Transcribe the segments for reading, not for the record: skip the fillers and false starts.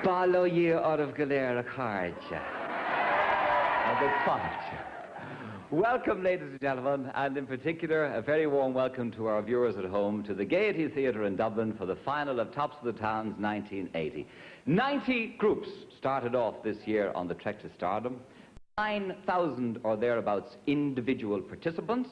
Follow you out of Galera Carja. Welcome, ladies and gentlemen, and in particular, a very warm welcome to our viewers at home to the Gaiety Theatre in Dublin for the final of Tops of the Towns 1980. 90 groups started off this year on the trek to stardom. 9,000 or thereabouts individual participants.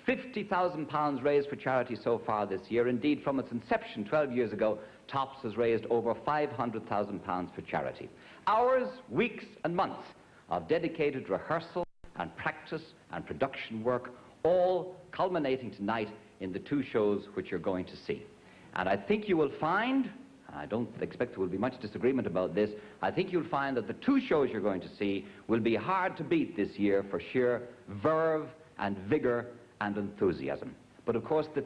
£50,000 raised for charity so far this year. Indeed, from its inception 12 years ago, Tops has raised over £500,000 for charity. Hours, weeks and months of dedicated rehearsal and practice and production work, all culminating tonight in the two shows which you're going to see. And I think you will find, and I don't expect there will be much disagreement about this, I think you'll find that the two shows you're going to see will be hard to beat this year for sheer verve and vigor and enthusiasm. But of course the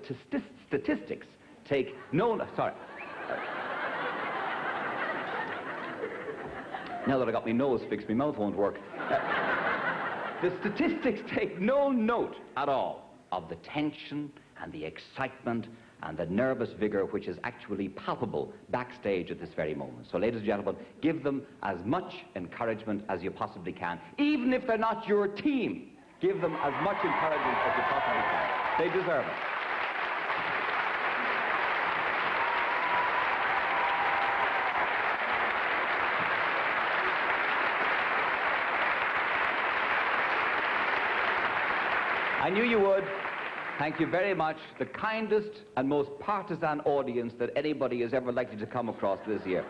statistics take no... Sorry. Now that I got my nose fixed, my mouth won't work. The statistics take no note at all of the tension and the excitement and the nervous vigor which is actually palpable backstage at this very moment. So, ladies and gentlemen, give them as much encouragement as you possibly can. Even if they're not your team, give them as much encouragement as you possibly can. They deserve it. I knew you would. Thank you very much. The kindest and most partisan audience that anybody is ever likely to come across this year.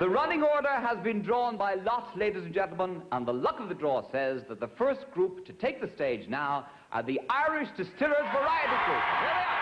The running order has been drawn by lot, ladies and gentlemen, and the luck of the draw says that the first group to take the stage now are the Irish Distillers Variety Group. Here they are.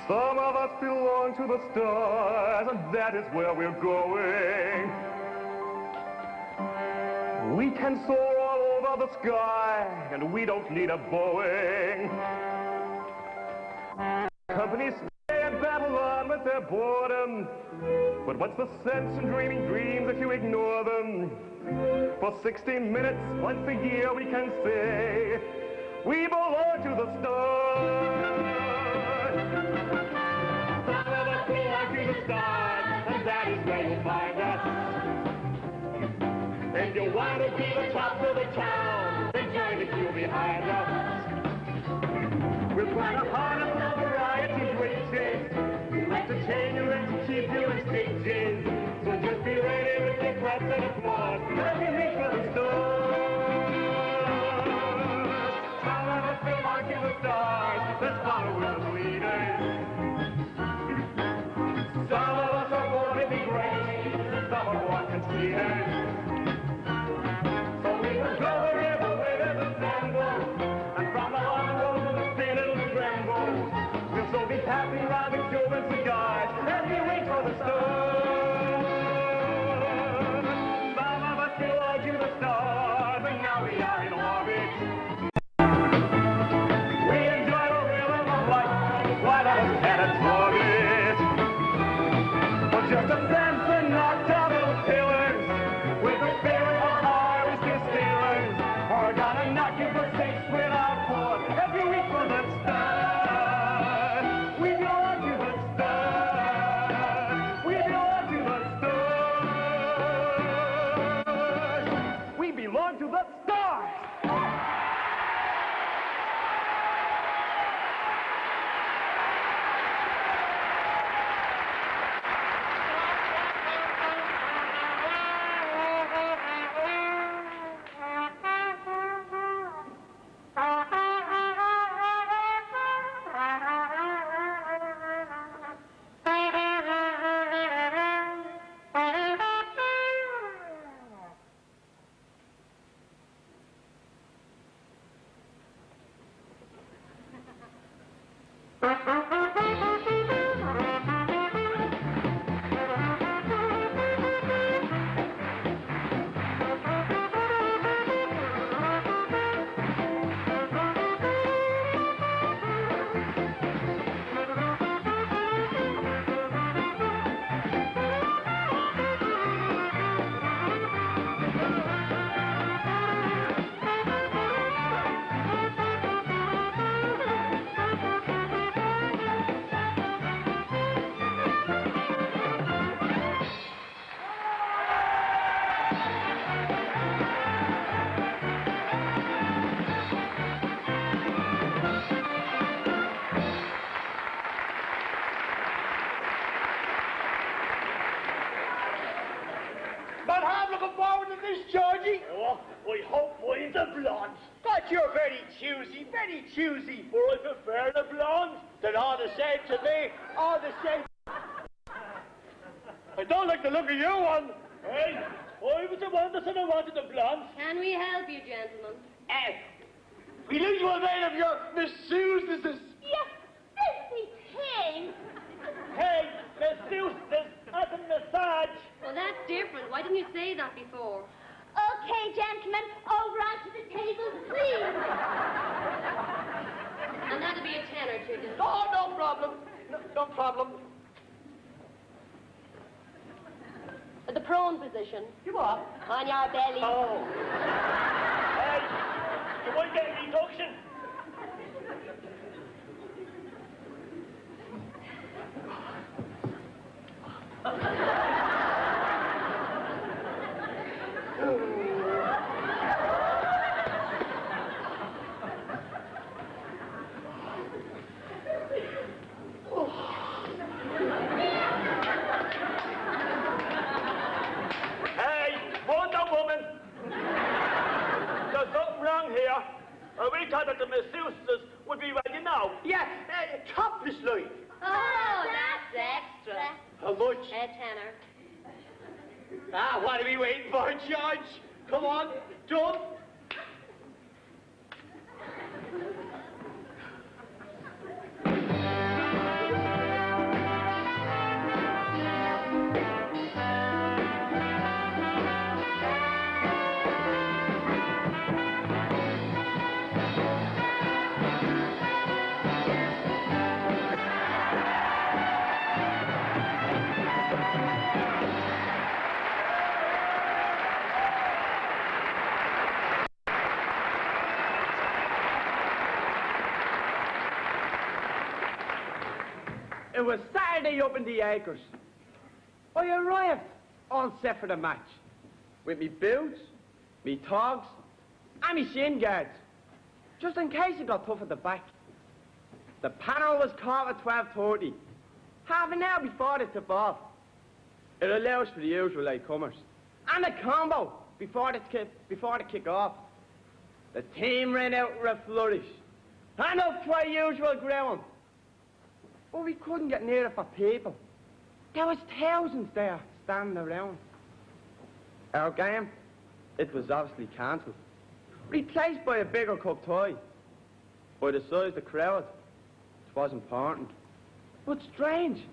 Some of us belong to the stars, and that is where we're going. We can soar all over the sky, and we don't need a Boeing. Companies stay and battle on with their boredom, but what's the sense in dreaming dreams if you ignore them? For 60 minutes, once a year, we can say, we belong to the stars. Some of us belong to the stars, and that is where you'll find us. If you want to be the top of the town, then join the queue behind us. We'll try to harness all varieties riches, entertain you and to keep you in stitches. So just be ready with your claps and applause as we reach for the stars. Some of us belong to the stars, let's follow the leaders. we are in orbit. We enjoy the rhythm of life while others catatonic. But just a sense of nocturnal killers with the spirit of harvest distillers. Or gonna knock you for 6 without 4 every week for the start. We belong to the stars. We belong to the stars. We belong to the stars. But I'm looking forward to this, Georgie. Oh, I hope mine's a blonde. But you're very choosy, very choosy. For I prefer the blonde. They're all the same to me, all the same. I don't like the look of your one. Hey, I was the one that said I wanted the blonde. Can we help you, gentlemen? We leave you a vein of your masseuses. You filthy thing! Hey, masseuse, at the massage. Well, that's different. Why didn't you say that before? Okay, gentlemen, over onto the table, please. And that'll be a tenner, chicken. Oh, no problem. No problem. The prone position. You what? On your belly. Oh. Hey, you might get a reduction. Hey, Wonder Woman. There's something wrong here. We thought that the masseuses would be ready now. Yeah, topless like. Oh, that's extra. How much? A tenner. Ah, what are we waiting for, George? Come on, jump. It was Saturday up in the acres. I arrived all set for the match. With me boots, me togs, and me shin guards. Just in case it got tough at the back. The panel was caught at 12:30. Half an hour before the tip-off. It allows for the usual latecomers. And a combo before the kick-off. The team ran out with a flourish. And up to our usual ground. But we couldn't get near it for people. There was thousands there standing around. Our game, it was obviously cancelled. Replaced by a bigger cup tie. By the size of the crowd, it was important. But strange,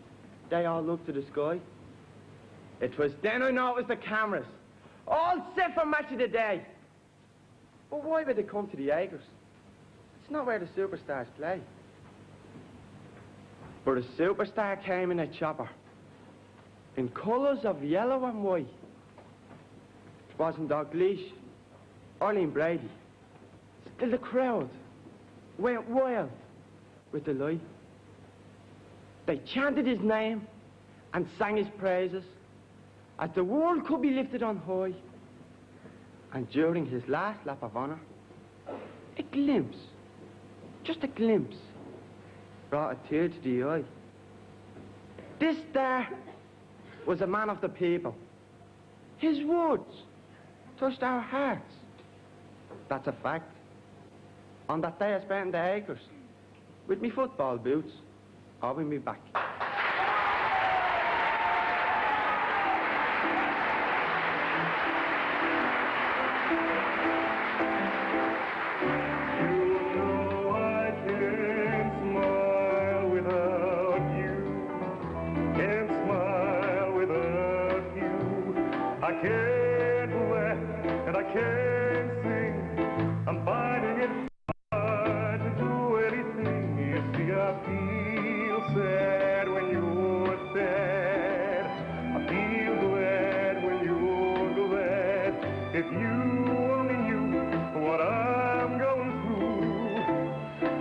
they all looked to the sky. It was then I know it was the cameras. All set for match of the day. But why would they come to the Acres? It's not where the superstars play. But a superstar came in a chopper, in colours of yellow and white. It wasn't Dalgleish, Arlene Brady. Still the crowd went wild with delight. They chanted his name and sang his praises as the world could be lifted on high. And during his last lap of honour, a glimpse, just a glimpse, brought a tear to the eye. This star was a man of the people. His words touched our hearts. That's a fact. On that day I spent in the Acres, with me football boots, or with me back. I can't laugh and I can't sing. I'm finding it hard to do anything. You see, I feel sad when you're sad. I feel glad when you're glad. If you only knew what I'm going through,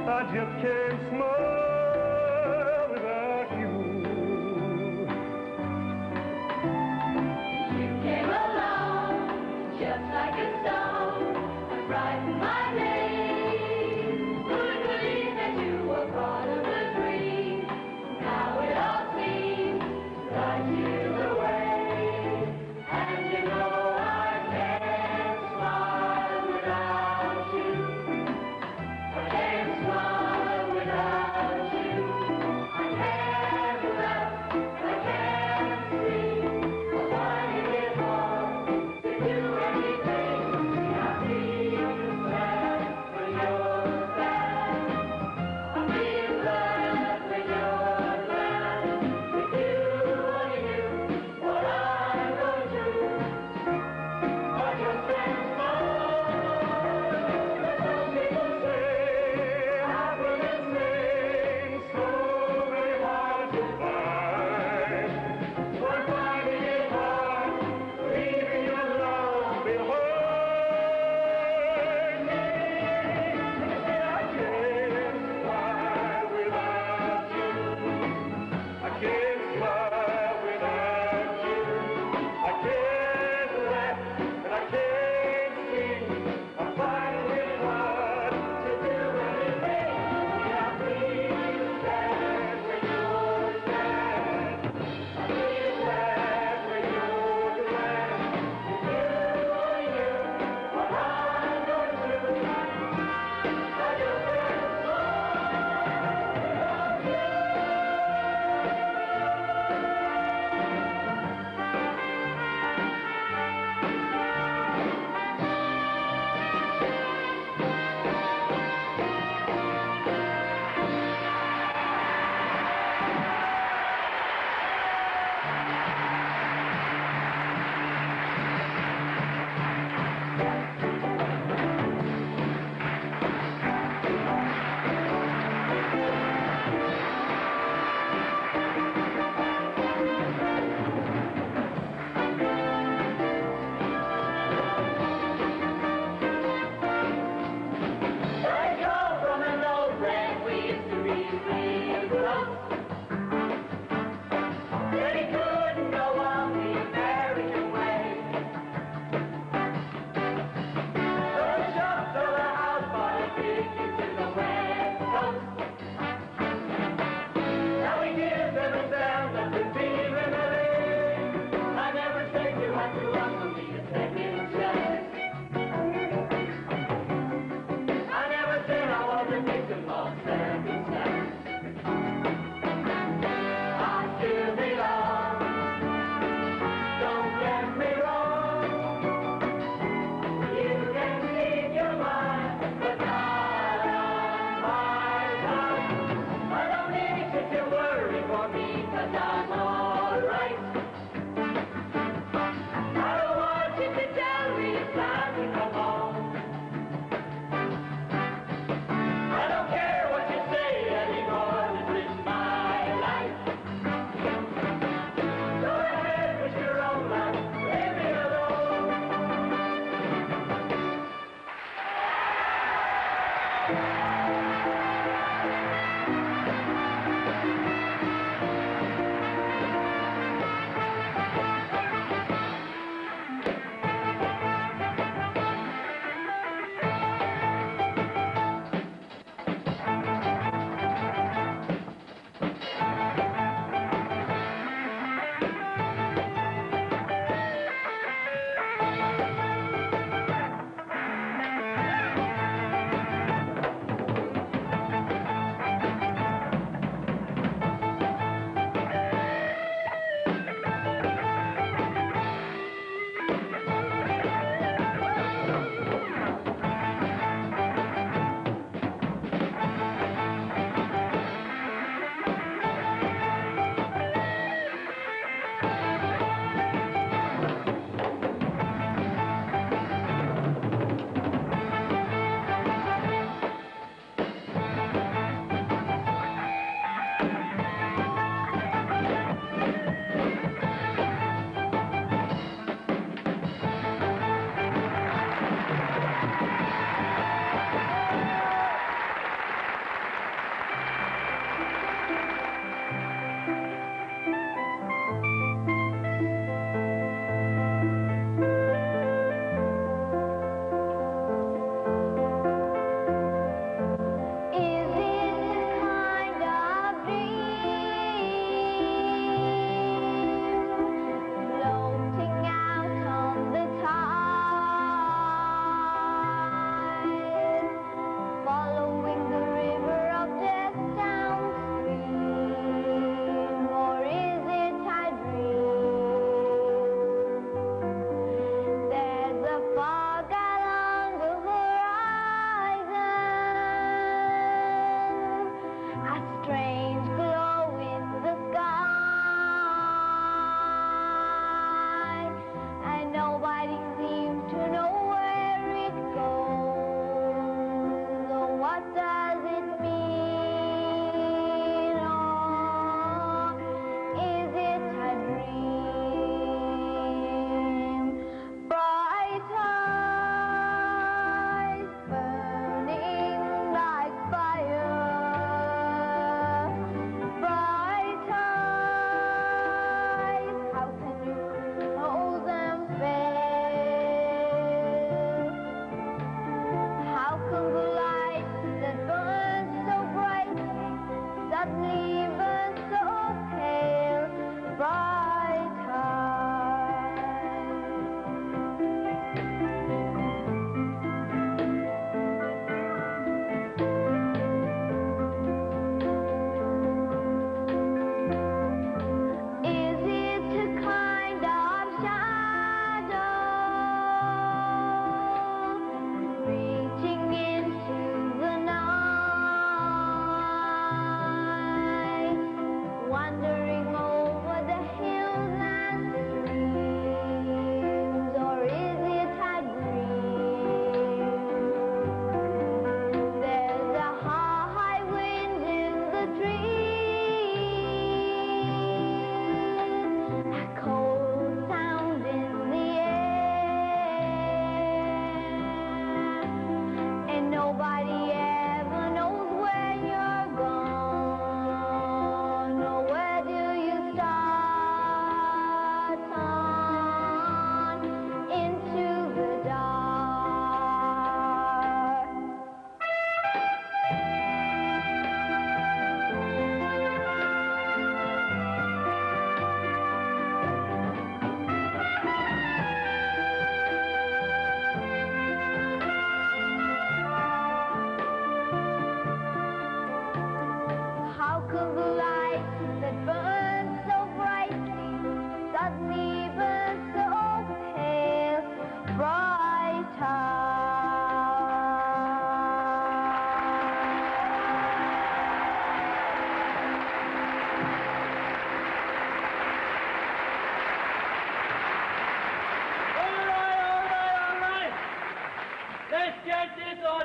I just can't smile without you. Just like a stone, and brighten my day. Who'd believe that you were part of a dream? Now it all seems like years away. And you know I can't smile without you. I can't smile without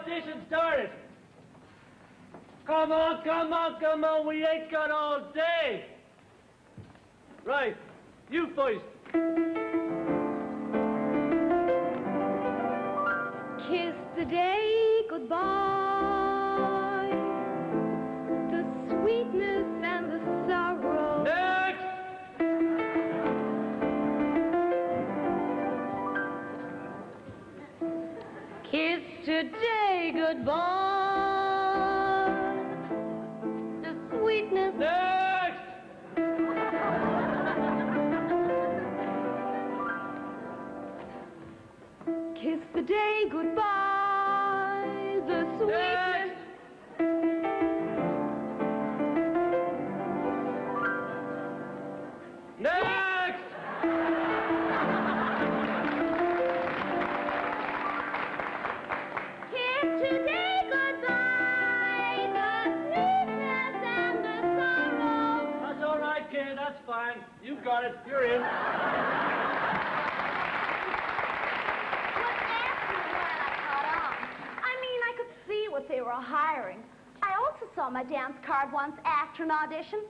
audition started. Come on, come on, come on. We ain't got all day. Right. You first. Kiss the day goodbye. the sweetness. Next! Kiss the day goodbye, the sweetness. Next! Kiss today goodbye, the sweetness and the sorrow. That's all right, kid. That's fine. You got it. You're in. What asked me when I caught on? I mean, I could see what they were hiring. I also saw my dance card once after an audition,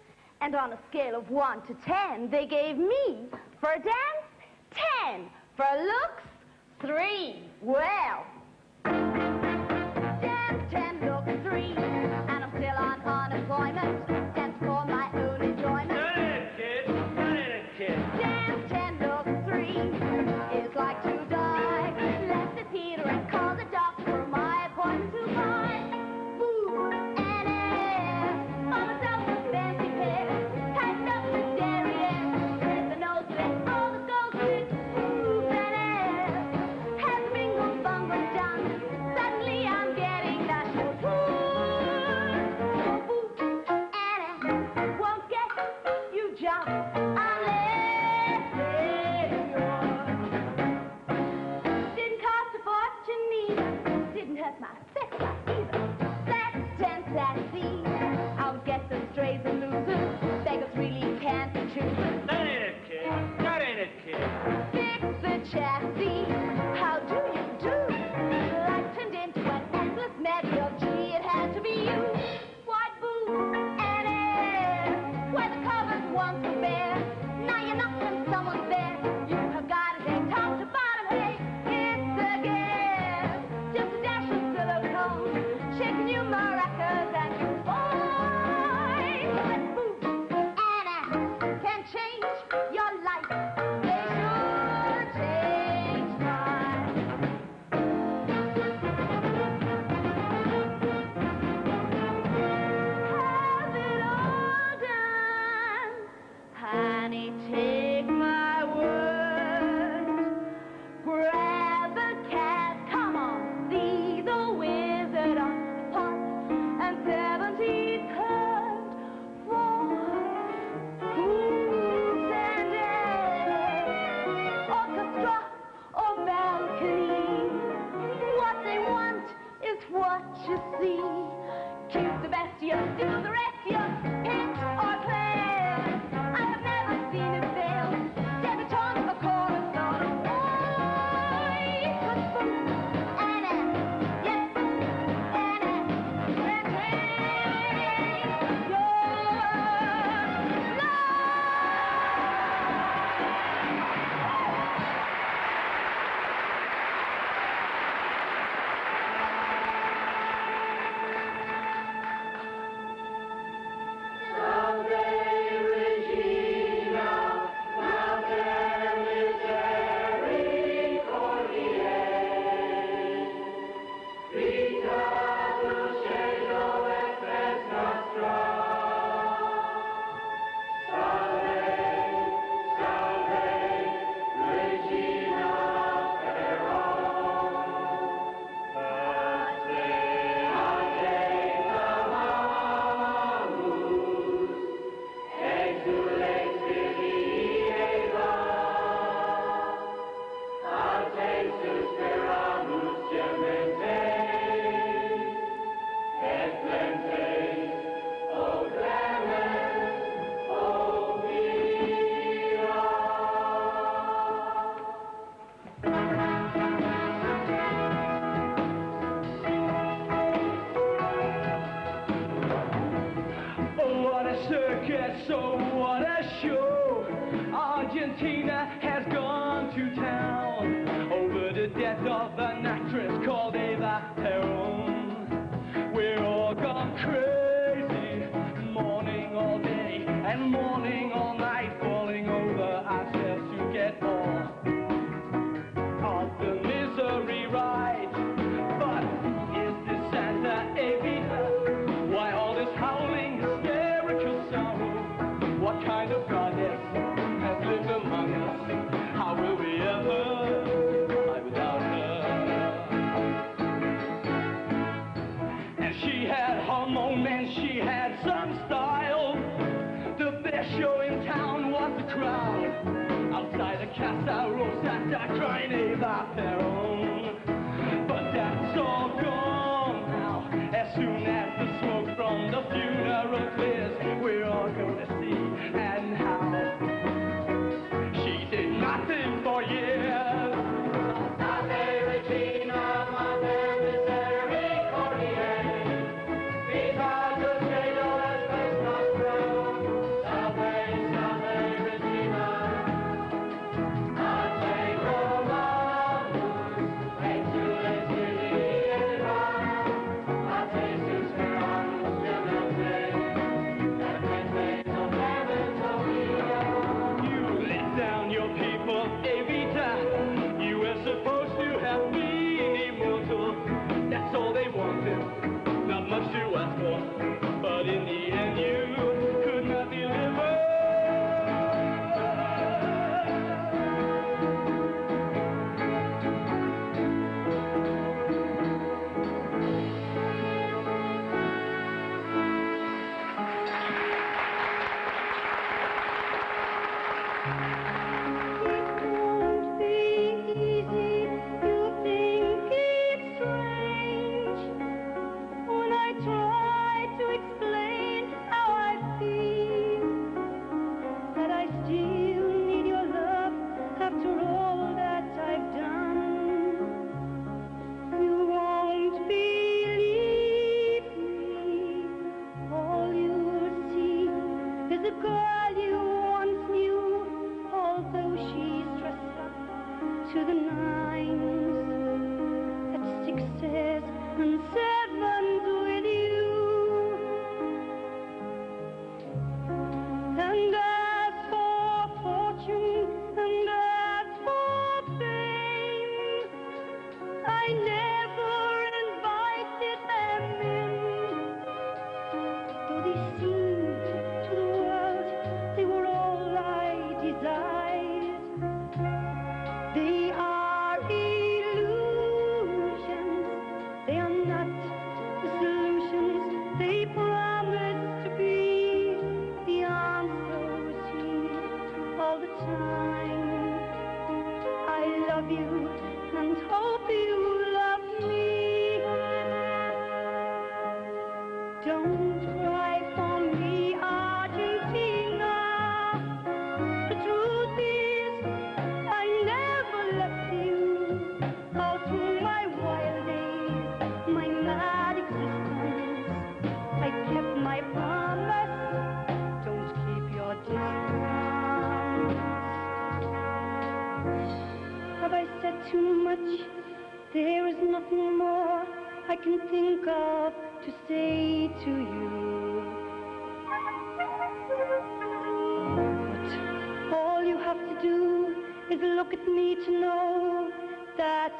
and on a scale of 1 to 10, they gave me, for a dance, 10. For looks, 3. Well, dance 10, look 3, and I'm still on unemployment. Dance for my own enjoyment. That ain't it, kid. That ain't it, kid. Dance 10, look 3 is like to die. Left the theater and called the doctor for my appointment to buy. Boo and air, bought myself a fancy pair. Tightened up the derriere, with the nose fit, all the gold fit. Boo and air, had the bingo bungle done. Suddenly I'm getting national tour. So boo and air won't get you job unless it's yours. Didn't cost a fortune neither. Didn't hurt my sex life either. That's 10 sassy. I'll get the strays and losers. Beggars really can't be choosers. That ain't it, kid. That ain't it, kid. Fix the chassis. How do you do? Life turned into an endless medley of gee, it had to be you. Why boo and air? Where the covers once were bare. Now you're not when someone's there. You have got to take top to bottom. Hey, it's again. Just a dash of silicone. Shaking you maracas and you boys. But boo and air can change your life. They sure change mine. Have it all done. Honey, take my word. Grab a cab, come on, see the wizard on the pot. And 17 curved for fools and air. Orchestra or balcony. What they want is what you see. Keep the best of you, steal the rest of you, hit or play. I have never seen it fail. Debutante for chorus on a voice. But boo and air, yes, boo and air, can change your life. What a circus, oh what a show. Argentina has gone to town over the death of an actress called Eva Perón. We're all gone crazy, mourning all day and mourning all night, falling over ourselves to get more of the misery right. But is this Santa she had some style. The best show in town was the crowd outside the Casa Rosetta crying Eva Peron. But that's all gone now. As soon as the smoke from the funeral clears, we're all gonna see and how she did nothing for years.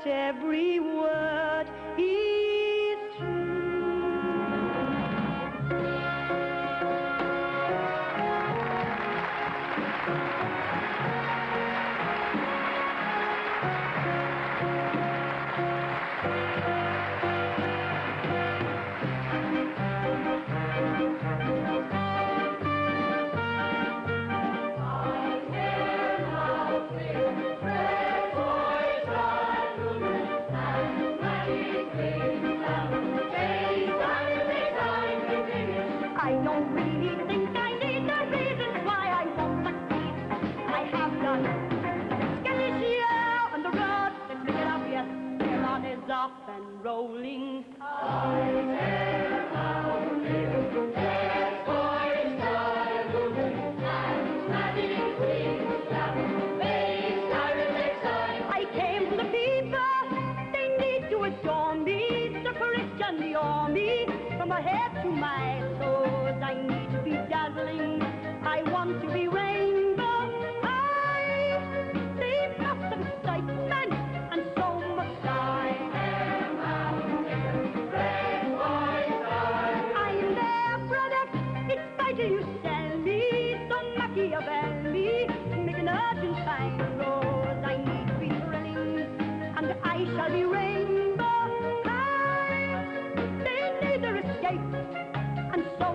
Every word is true. Up and rolling. I came to the people, they need to adore me, the Christian, the army, from my head to my toes. I need to be dazzling, I want to be rainbow. I see lots of excitement, and so must I. You sell me some Machiavelli, make an urgent sign, Rose. I need to be thrilling, and I shall be rainbow. They neither escape, and so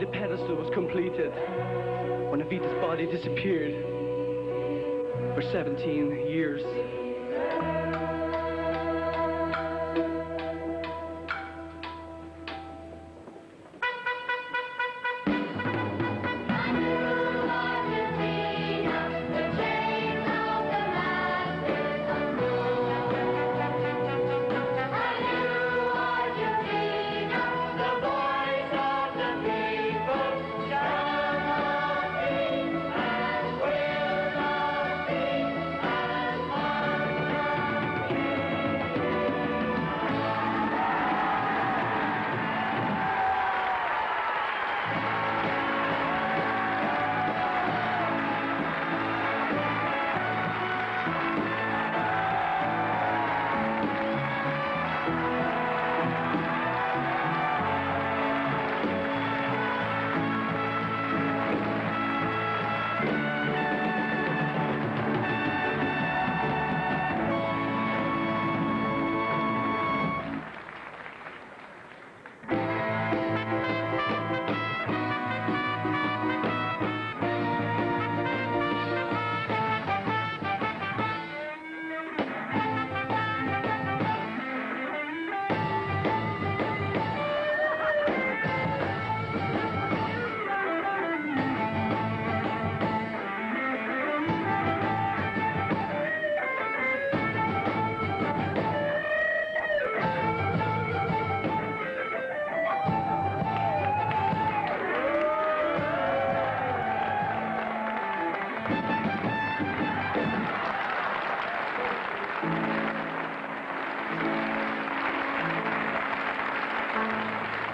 the pedestal was completed when Evita's body disappeared for 17 years.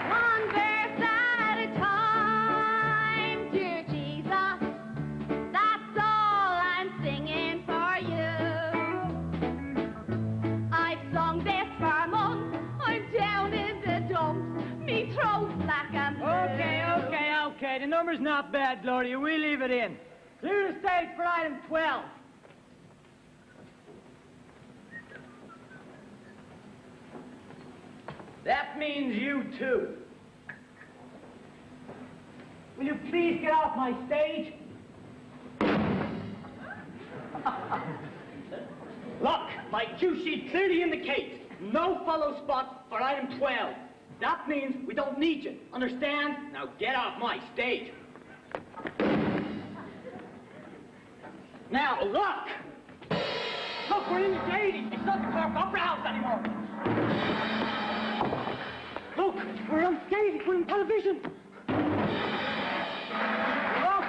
One verse at a time, dear Jesus. That's all I'm singing for you. I've sung this for months. I'm down in the dumps. Me throat's black and blue. Okay. The number's not bad, Gloria. We'll leave it in. Clear the stage for item 12. That means you too. Will you please get off my stage? Look, my cue sheet clearly indicates no follow spot for item 12. That means we don't need you. Understand? Now get off my stage. Now look! Look, we're in the 80s. It's not the Cork Opera House anymore. Look, we're on stage. We're on television. Look!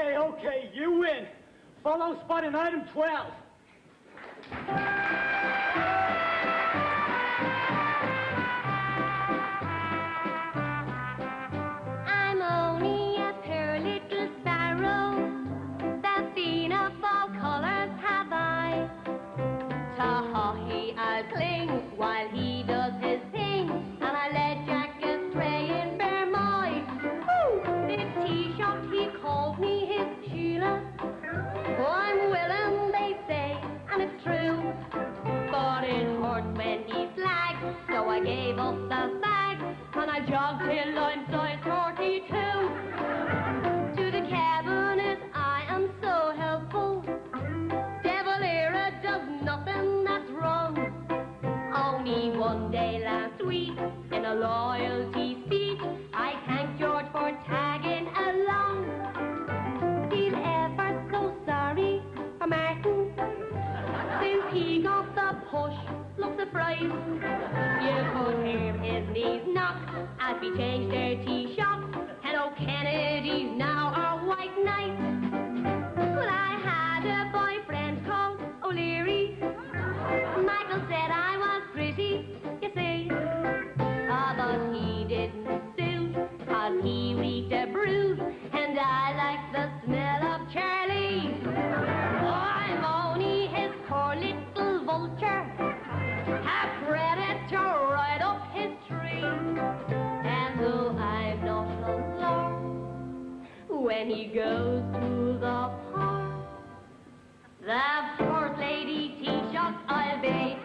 Okay, you win. Follow spot in item 12. I'm only a poor little sparrow, Safina of all colours have I. To Haughey I'll cling while he does his thing, and I let Jack astray in Bermoy. The tea shop he called me his Sheila. Oh, I'm willing, they say, and it's true. But it hurt when he flagged, so I gave up the fag, and I jogged till I'm size 42. To the cabinet I am so helpful. Devil Era does nothing that's wrong. Only one day last week, in a loyalty speech, I thanked George for tagging along. He's ever so sorry for Martin, since he got the push. Look surprised. You could hear his knees knock as we changed their tea shop. Hello, Kennedy's now our white knight. Well, I had a boyfriend called O'Leary. Michael said I was pretty, you see. But he didn't suit, 'cause he reeked a bruise, and I liked the smell of Charlie. Oh, I'm only his poor little vulture, a predator right up his tree. And though I'm not a lord, when he goes to the park, The first lady Taoiseach I'll be.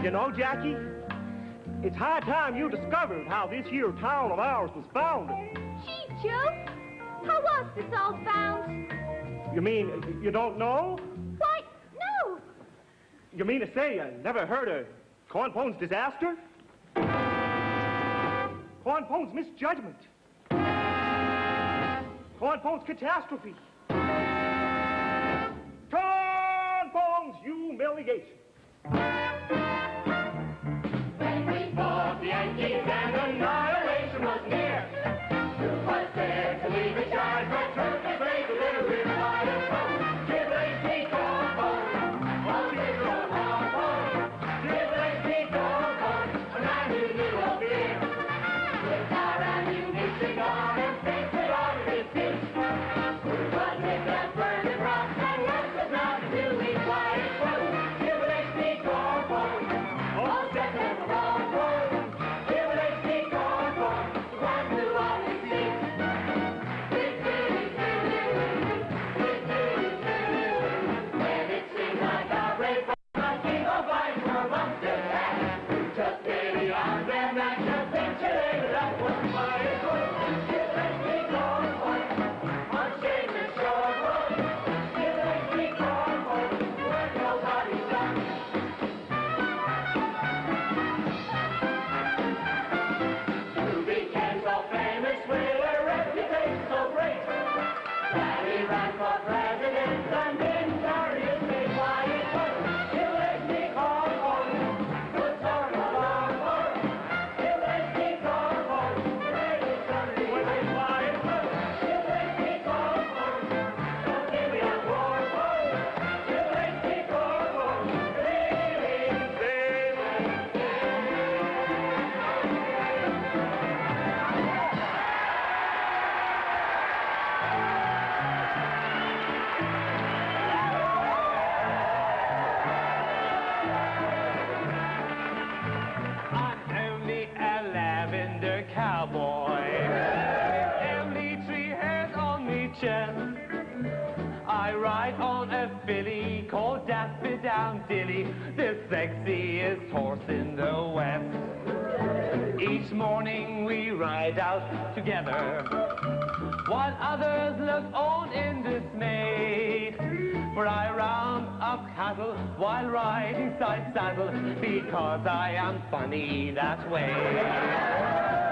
You know, Jackie, it's high time you discovered how this here town of ours was founded. Gee, Joe, how was this all found? You mean you don't know? Why, no. You mean to say you never heard of Cornpone's disaster? Cornpone's misjudgment? Cornpone's catastrophe? Cornpone's humiliation? When we fought the Yankees and annihilation was near, who was there to lead the charge but took the great delivery by the phone? Tribulation, Cornpone, oh, it's so Cornpone. Tribulation, Cornpone, a man who knew of fear. With our ammunition gone and things had already ceased, who was with them burning rocks and left us nothing to eat by his food? Tribulation, Cornpone, oh, set them the wrong road. Tribulation, Cornpone, the one who always sleeps. When it seemed like our brave folks king of life were amongst their cats, who took pity on them and capitulated up one by a foot. Tribulation, Cornpone, unchained and short road. Tribulation, Cornpone, when nobody's done. Who became so famous with a reputation so great that he ran for president and didn't carry his big white coat. Tribulation, Cornpone, good sort of long coat. Tribulation, Cornpone, greatest country with his white coat. Tribulation, Cornpone, don't give me a war coat. Tribulation, Cornpone, leaving I'm only a lavender cowboy with only 3 hairs on me chest. I ride on a filly called Daffydowndilly, the sexiest horse in the West. Each morning we ride out together, while others look on in dismay. For I round up cattle while riding side saddle, because I am funny that way.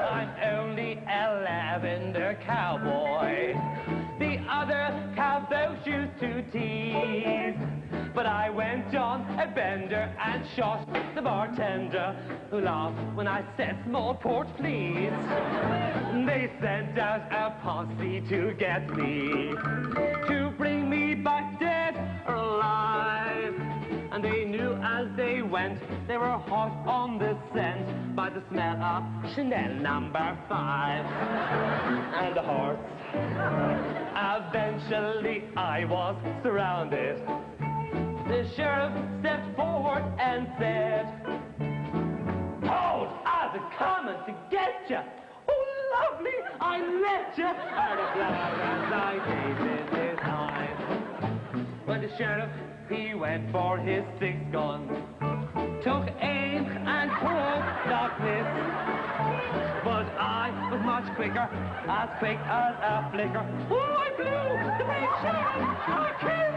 I'm only a lavender cowboy. The other cowboys used to tease, but I went on a bender and shot the bartender, who laughed when I said small port please. They sent out a posse to get me, to bring me back dead or alive. And they knew as they went, they were hot on the scent by the smell of Chanel number 5. And the horse, eventually I was surrounded. The sheriff stepped forward and said, "Hold, I was coming to get ya. Oh, lovely, I met ya." And a flower as I gazed in his eyes. When the sheriff, he went for his 6-gun, took aim and took not miss. But I was much quicker, as quick as a flicker. Oh, I blew the big sheriff a kiss.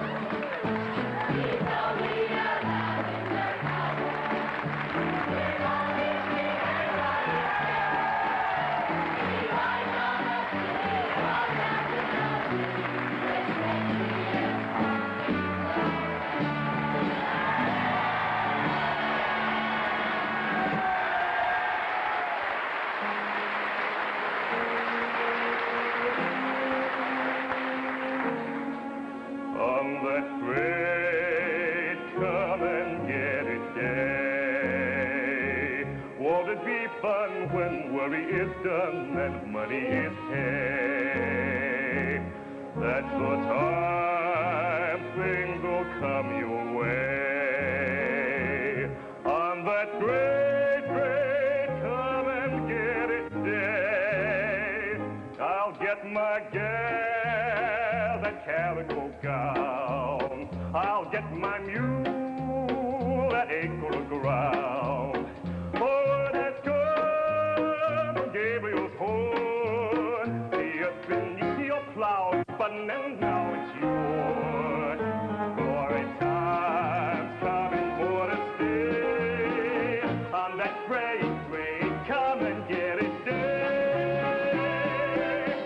On that great come and get it day, won't it be fun when worry is done and money is paid? That's the time things will come your way. On that great my mule, that acre of ground. Oh, that's good from Gabriel's horn. See it beneath your plow, but now it's yours. Glory time's coming for to stay. On that great train, come and get it day.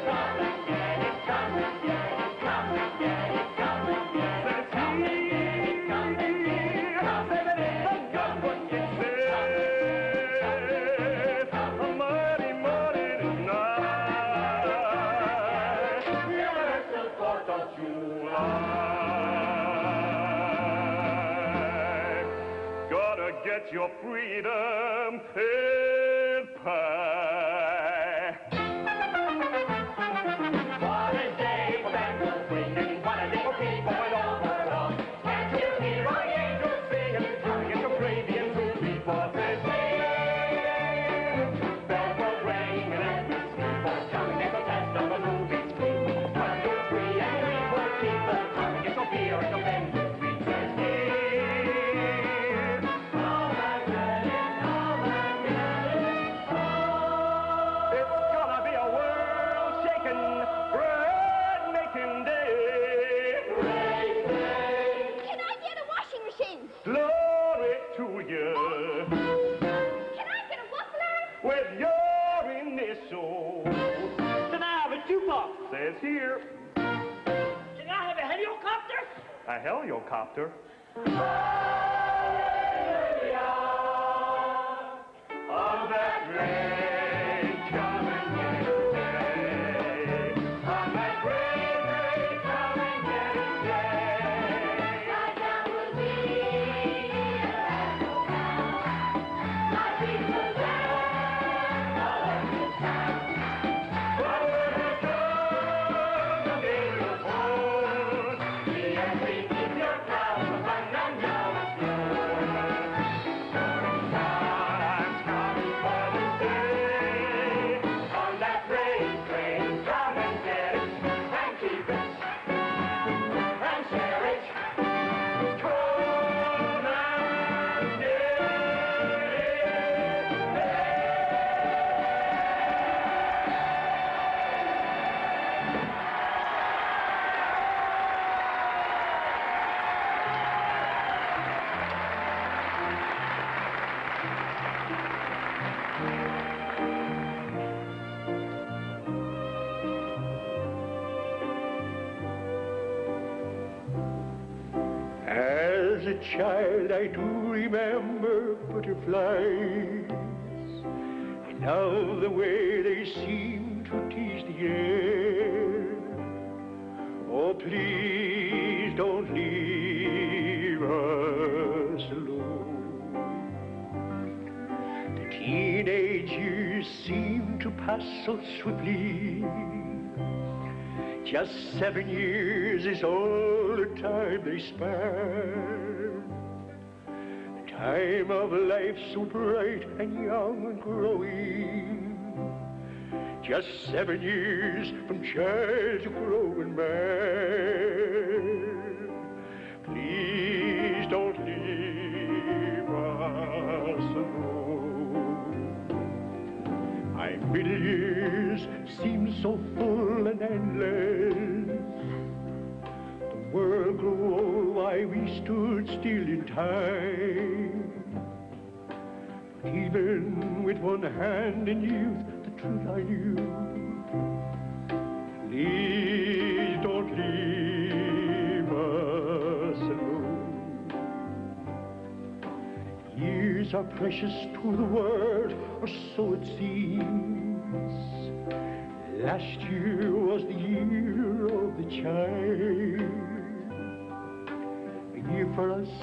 Come and get it, come and get it, come and get it, come and get it. Come and get it, come and get it, come and get it. Come what you say. A muddy, muddy night. Yes, the 4th of July. Gotta get your freedom and pie. What a day for banquet swinging, what a day for people overall. Can't you hear our angels singing, turning into Arabian food before they sing? Bells will ring and every steamboat coming, they protest on the movie screen. 1, 2, 3, and we will keep the time. Get your beer and your bend to street says here. Come and get it, come and get it. It's gonna be a world-shaking, bread-making day. Great day. Can I get a washing machine? Glory to you. Can I get a waffler? With your initials, Can I have a jukebox? says here, Can I have a helicopter? a helicopter. On that great come and get it day. On that great come and get it day. Right down will be and no count. My people there, all of the town. But when we come, the day will hold. Yes, we keep your cows, but now it's yours. Time's coming for this day. On that great train, come and get it, and keep it, and share it. Come and get it. As a child, I do remember butterflies, and now the way they seem to tease the air. Oh, please don't leave us alone. The teenage years seem to pass so swiftly. Just 7 years is all the time they span. The time of life so bright and young and growing. Just 7 years from child to growing man. Please don't leave us alone. My middle years seem so full and endless. The world grew old while we stood still in time. But even with one hand in youth, the truth I knew. Please don't leave us alone. Years are precious to the world, or so it seems. Last year was the year of the child. A year for us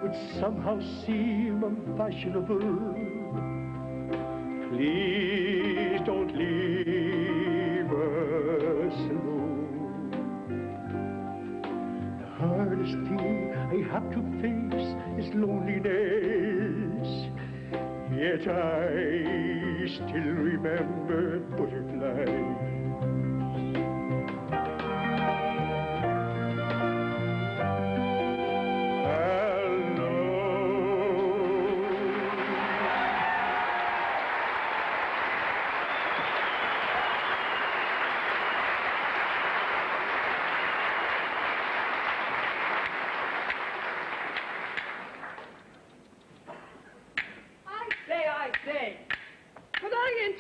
would somehow seem unfashionable. Please don't leave us alone. The hardest thing I have to face is loneliness. Yet I still remember butterflies.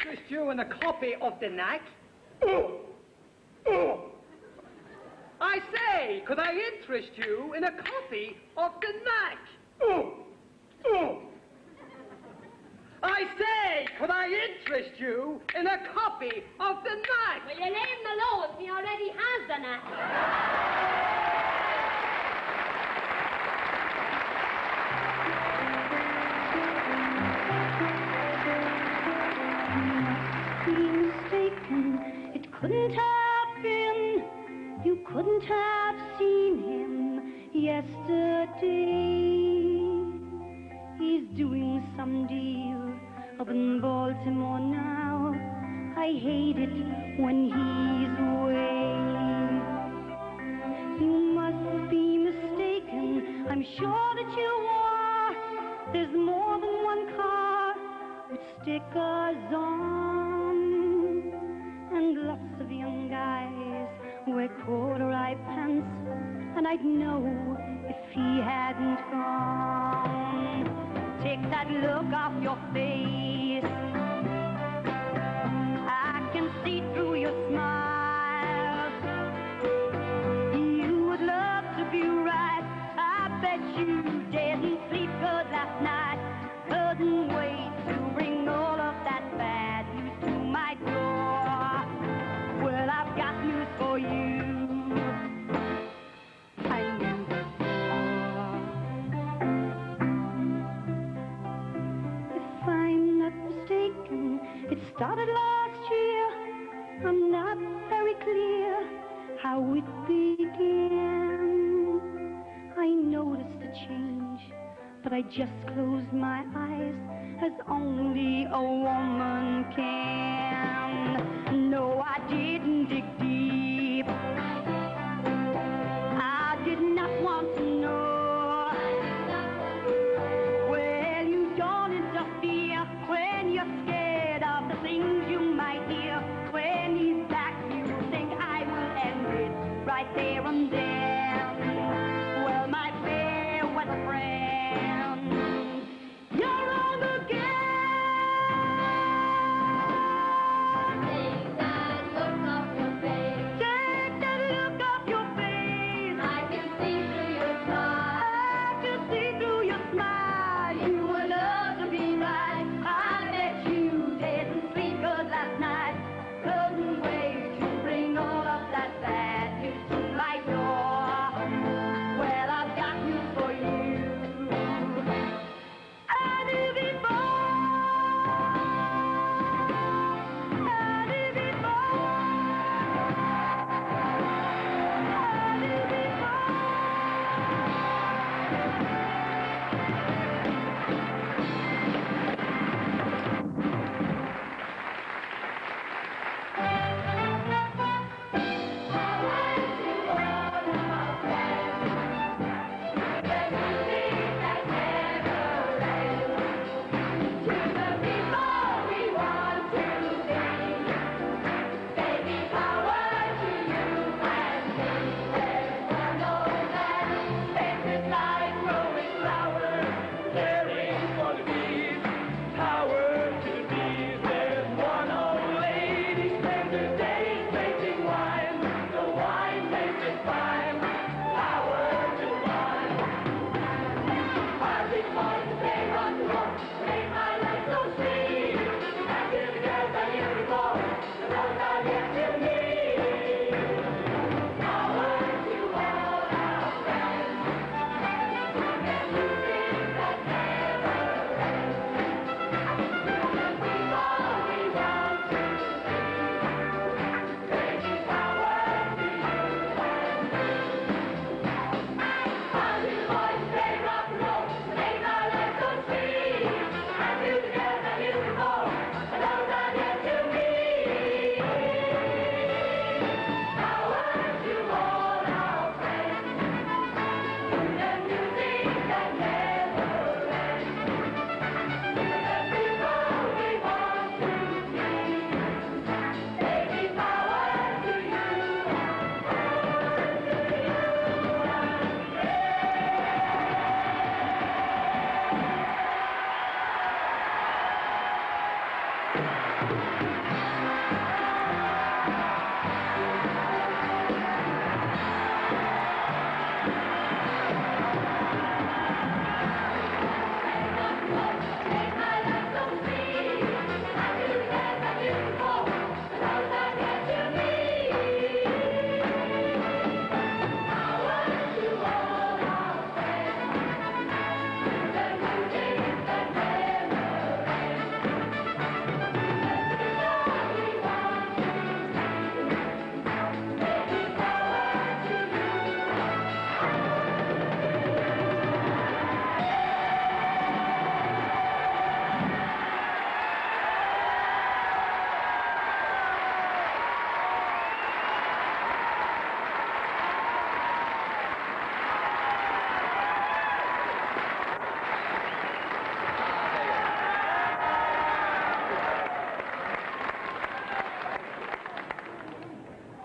interest you in a copy of the Knack? I say, could I interest you in a copy of the Knack? I say, could I interest you in a copy of the Knack? Will you leave him alone? He already has the knack. Be mistaken, it couldn't have been. You couldn't have seen him yesterday. He's doing some deal up in Baltimore now. I hate it when he's away. You must be mistaken, I'm sure that you are. There's more than one car with stickers on, and lots of young guys wear corduroy pants, and I'd know if he hadn't gone. Take that look off your face, I can see through your smile. You would love to be right, I bet you didn't sleep good last night. Couldn't wait to bring all of that bad news to my door. Well, I've got news for you. I knew before. If I'm not mistaken, it started last year. I'm not very clear how it began. I noticed a change, but I just closed my eyes as only a woman can. No, I didn't dig deep. I did not want to know. Well, you don't interfere when you're scared of the things you might hear. When he's back, you think I will end it right there and then. Well, my fair weather friend, you're wrong again. Take that look off your face.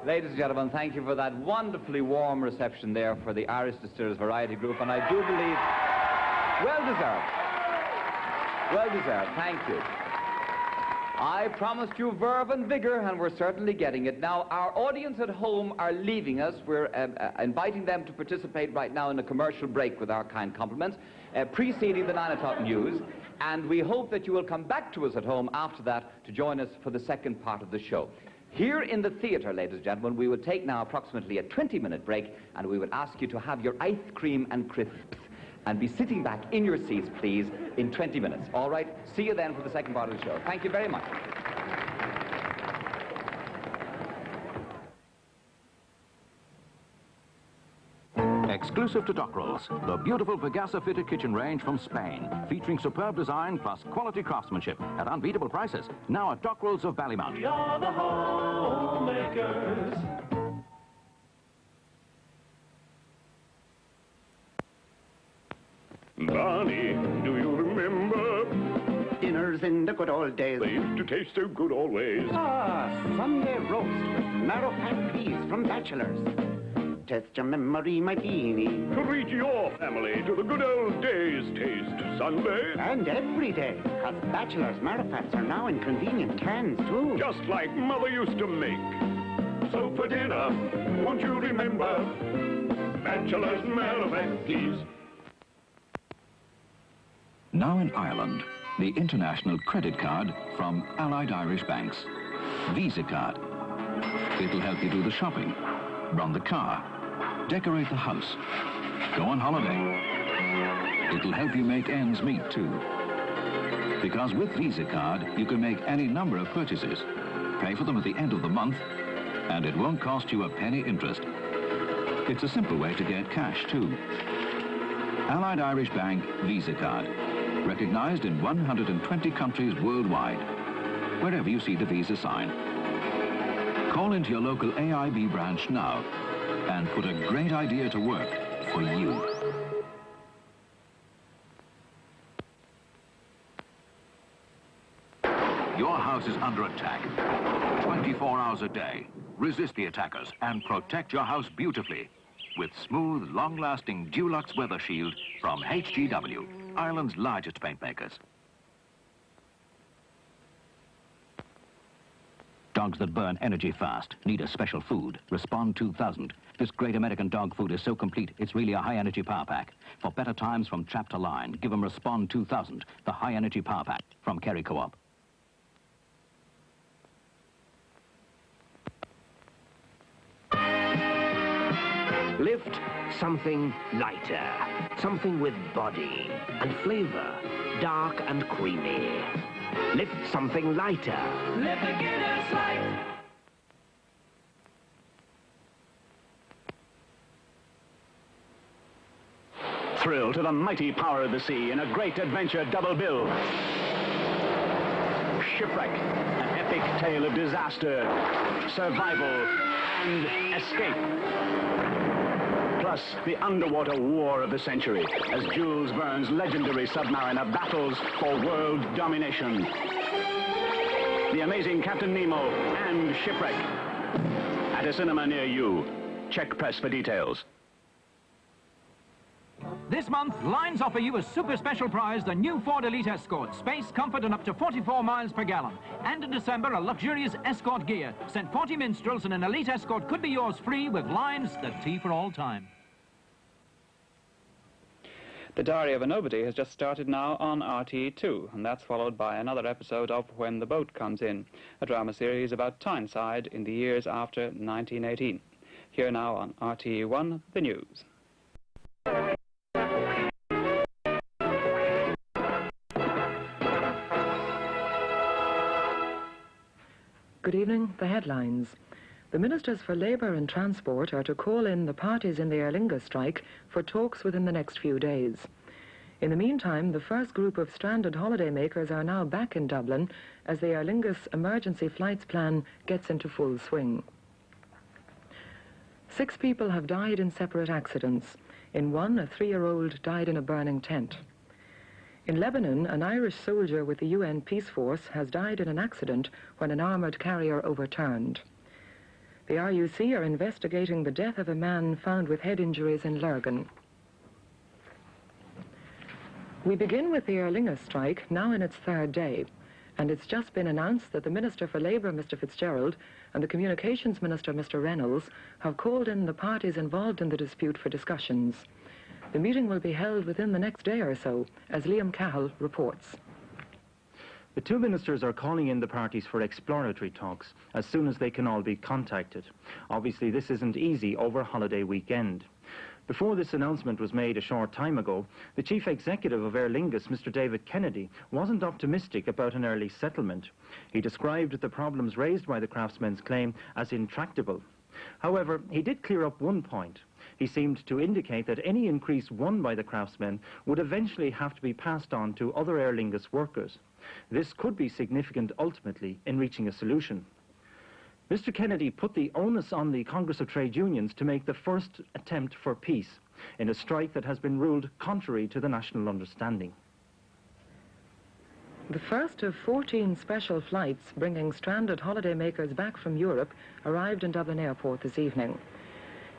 Ladies and gentlemen, thank you for that wonderfully warm reception there for the Irish Distillers Variety Group, and I do believe, well deserved. Well deserved, thank you. I promised you verve and vigor, and we're certainly getting it. Now, our audience at home are leaving us. We're inviting them to participate right now in a commercial break with our kind compliments, preceding the 9 o'clock news, and we hope that you will come back to us at home after that to join us for the second part of the show. Here in the theatre, ladies and gentlemen, we would take now approximately a 20-minute break, and we would ask you to have your ice cream and crisps and be sitting back in your seats, please, in 20 minutes. All right? See you then for the second part of the show. Thank you very much. Exclusive to Dockrell's, the beautiful Pegasa fitted kitchen range from Spain, featuring superb design plus quality craftsmanship at unbeatable prices. Now at Dockrell's of Ballymount. We are the homemakers. Barney, do you remember? Dinners in the good old days. They used to taste so good always. Ah, Sunday roast with marrow-fat peas from Bachelors. Test your memory, my beanie. Treat your family to the good old days taste Sunday. And every day, 'cause Bachelors marrow-fats are now in convenient cans, too. Just like Mother used to make. So for dinner, won't you remember? Bachelors marrow-fat peas. Now in Ireland, the international credit card from Allied Irish Banks. Visa card. It'll help you do the shopping, run the car, decorate the house, go on holiday. It'll help you make ends meet too. Because with Visa card, you can make any number of purchases, pay for them at the end of the month, and it won't cost you a penny interest. It's a simple way to get cash too. Allied Irish Bank Visa card. Recognized in 120 countries worldwide, wherever you see the Visa sign. Call into your local AIB branch now and put a great idea to work for you. Your house is under attack. 24 hours a day. Resist the attackers and protect your house beautifully with smooth, long-lasting Dulux Weather Shield from HGW, Ireland's largest paint makers. Dogs that burn energy fast need a special food, Respond 2000. This great American dog food is so complete, it's really a high-energy power pack. For better times from chapter line, give them Respond 2000, the high-energy power pack from Kerry Co-op. Lift something lighter, something with body and flavor, dark and creamy. Lift something lighter. Let the Guinness light. Thrill to the mighty power of the sea in a great adventure double bill. Shipwreck, an epic tale of disaster, survival, and escape. Plus, the underwater war of the century, as Jules Verne's legendary submariner battles for world domination. The Amazing Captain Nemo and Shipwreck. At a cinema near you. Check press for details. This month, Lines offer you a super special prize, the new Ford Elite Escort. Space, comfort, and up to 44 miles per gallon. And in December, a luxurious Escort gear. Send 40 minstrels, and an Elite Escort could be yours free with Lines, the tea for all time. The Diary of a Nobody has just started now on RTE2, and that's followed by another episode of When the Boat Comes In, a drama series about Tyneside in the years after 1918. Here now on RTE1, the news. Good evening. The headlines. The Ministers for Labour and Transport are to call in the parties in the Aer Lingus strike for talks within the next few days. In the meantime, the first group of stranded holidaymakers are now back in Dublin as the Aer Lingus emergency flights plan gets into full swing. 6 people have died in separate accidents. In one, a 3-year-old died in a burning tent. In Lebanon, an Irish soldier with the UN Peace Force has died in an accident when an armoured carrier overturned. The RUC are investigating the death of a man found with head injuries in Lurgan. We begin with the Aer Lingus strike, now in its third day, and it's just been announced that the Minister for Labour, Mr. Fitzgerald, and the Communications Minister, Mr. Reynolds, have called in the parties involved in the dispute for discussions. The meeting will be held within the next day or so, as Liam Cahill reports. The two ministers are calling in the parties for exploratory talks as soon as they can all be contacted. Obviously, this isn't easy over holiday weekend. Before this announcement was made a short time ago, the chief executive of Aer Lingus, Mr. David Kennedy, wasn't optimistic about an early settlement. He described the problems raised by the craftsmen's claim as intractable. However, he did clear up one point. He seemed to indicate that any increase won by the craftsmen would eventually have to be passed on to other Aer Lingus workers. This could be significant ultimately in reaching a solution. Mr. Kennedy put the onus on the Congress of Trade Unions to make the first attempt for peace in a strike that has been ruled contrary to the national understanding. The first of 14 special flights bringing stranded holidaymakers back from Europe arrived in Dublin Airport this evening.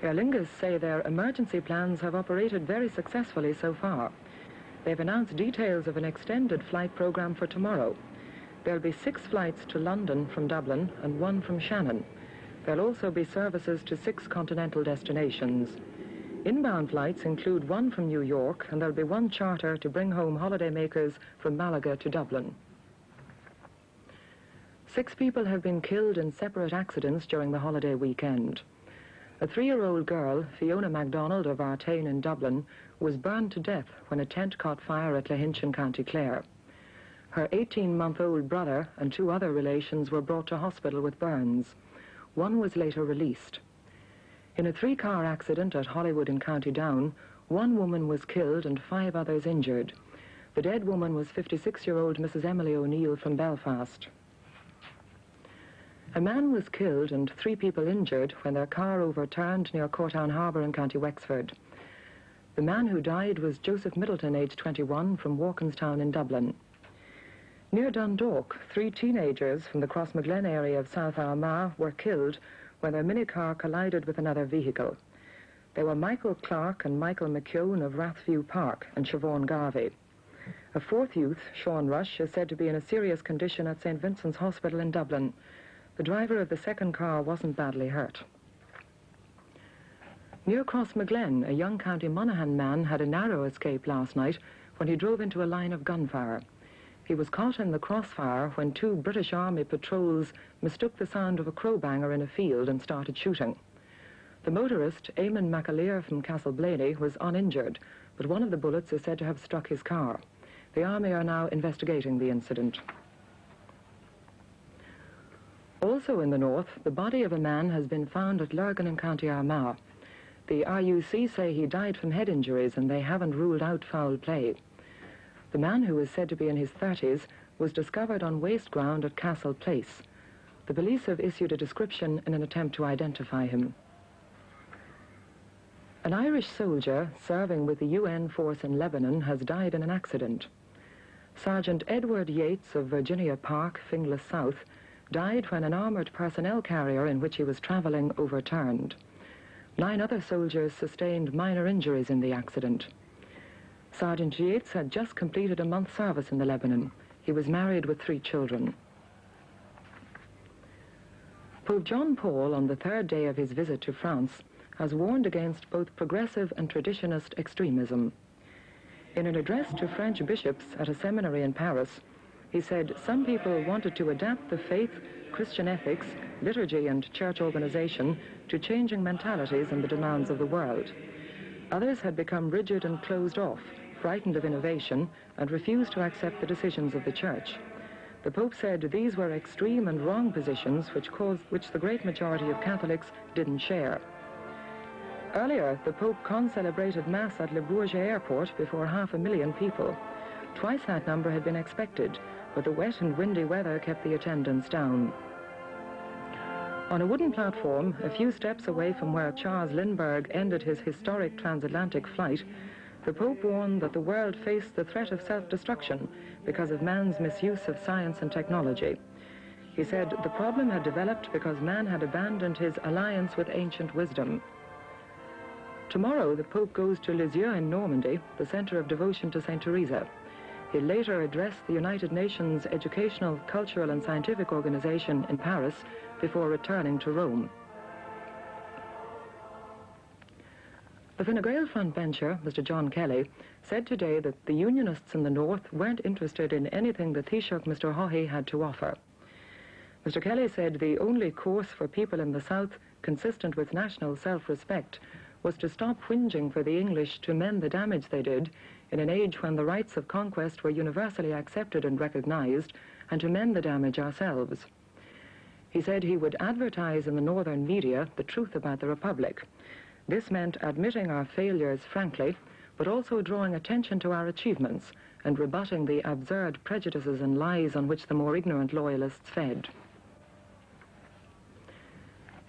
Aer Lingus say their emergency plans have operated very successfully so far. They've announced details of an extended flight programme for tomorrow. There'll be 6 flights to London from Dublin and 1 from Shannon. There'll also be services to 6 continental destinations. Inbound flights include 1 from New York, and there'll be 1 charter to bring home holidaymakers from Malaga to Dublin. 6 people have been killed in separate accidents during the holiday weekend. A 3-year-old girl, Fiona MacDonald of Artane in Dublin, was burned to death when a tent caught fire at Lahinch in County Clare. Her 18-month-old brother and 2 other relations were brought to hospital with burns. 1 was later released. In a 3-car accident at Hollywood in County Down, 1 woman was killed and 5 others injured. The dead woman was 56-year-old Mrs. Emily O'Neill from Belfast. A man was killed and 3 people injured when their car overturned near Courtown Harbour in County Wexford. The man who died was Joseph Middleton, aged 21, from Walkinstown in Dublin. Near Dundalk, 3 teenagers from the Crossmaglen area of South Armagh were killed when their minicar collided with another vehicle. They were Michael Clark and Michael McKeown of Rathview Park and Siobhan Garvey. A 4th youth, Sean Rush, is said to be in a serious condition at St. Vincent's Hospital in Dublin. The driver of the 2nd car wasn't badly hurt. Near Crossmaglen, a young County Monaghan man had a narrow escape last night when he drove into a line of gunfire. He was caught in the crossfire when 2 British Army patrols mistook the sound of a crowbanger in a field and started shooting. The motorist, Eamon McAleer from Castleblaney, was uninjured, but one of the bullets is said to have struck his car. The Army are now investigating the incident. Also in the north, the body of a man has been found at Lurgan in County Armagh. The RUC say he died from head injuries and they haven't ruled out foul play. The man, who is said to be in his 30s, was discovered on waste ground at Castle Place. The police have issued a description in an attempt to identify him. An Irish soldier serving with the UN force in Lebanon has died in an accident. Sergeant Edward Yates of Virginia Park, Finglas South, died when an armoured personnel carrier in which he was travelling overturned. 9 other soldiers sustained minor injuries in the accident. Sergeant Yates had just completed a month's service in the Lebanon. He was married with 3 children. Pope John Paul, on the 3rd day of his visit to France, has warned against both progressive and traditionist extremism. In an address to French bishops at a seminary in Paris, he said some people wanted to adapt the faith, Christian ethics, liturgy and church organization to changing mentalities and the demands of the world. Others had become rigid and closed off, frightened of innovation, and refused to accept the decisions of the Church. The Pope said these were extreme and wrong positions which the great majority of Catholics didn't share. Earlier, the Pope con-celebrated Mass at Le Bourget Airport before 500,000 people. Twice that number had been expected, but the wet and windy weather kept the attendance down. On a wooden platform, a few steps away from where Charles Lindbergh ended his historic transatlantic flight, the Pope warned that the world faced the threat of self-destruction because of man's misuse of science and technology. He said the problem had developed because man had abandoned his alliance with ancient wisdom. Tomorrow, the Pope goes to Lisieux in Normandy, the center of devotion to St. Teresa. He'll later address the United Nations Educational, Cultural and Scientific Organization in Paris before returning to Rome. The Fine Gael frontbencher, Mr. John Kelly, said today that the Unionists in the North weren't interested in anything the Taoiseach, Mr. Haughey, had to offer. Mr. Kelly said the only course for people in the South consistent with national self-respect was to stop whinging for the English to mend the damage they did in an age when the rights of conquest were universally accepted and recognized, and to mend the damage ourselves. He said he would advertise in the northern media the truth about the Republic. This meant admitting our failures frankly, but also drawing attention to our achievements and rebutting the absurd prejudices and lies on which the more ignorant loyalists fed.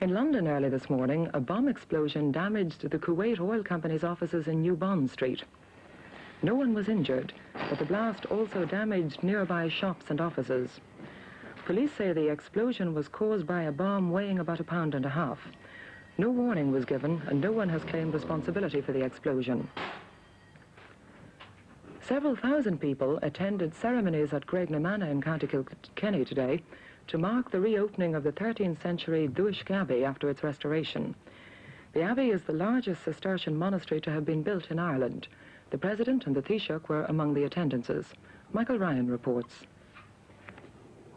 In London early this morning, a bomb explosion damaged the Kuwait Oil Company's offices in New Bond Street. No one was injured, but the blast also damaged nearby shops and offices. Police say the explosion was caused by a bomb weighing about 1.5 pounds. No warning was given, and no one has claimed responsibility for the explosion. Several thousand people attended ceremonies at Graignamanagh in County Kilkenny today to mark the reopening of the 13th century Duishk Abbey after its restoration. The abbey is the largest Cistercian monastery to have been built in Ireland. The President and the Taoiseach were among the attendances. Michael Ryan reports.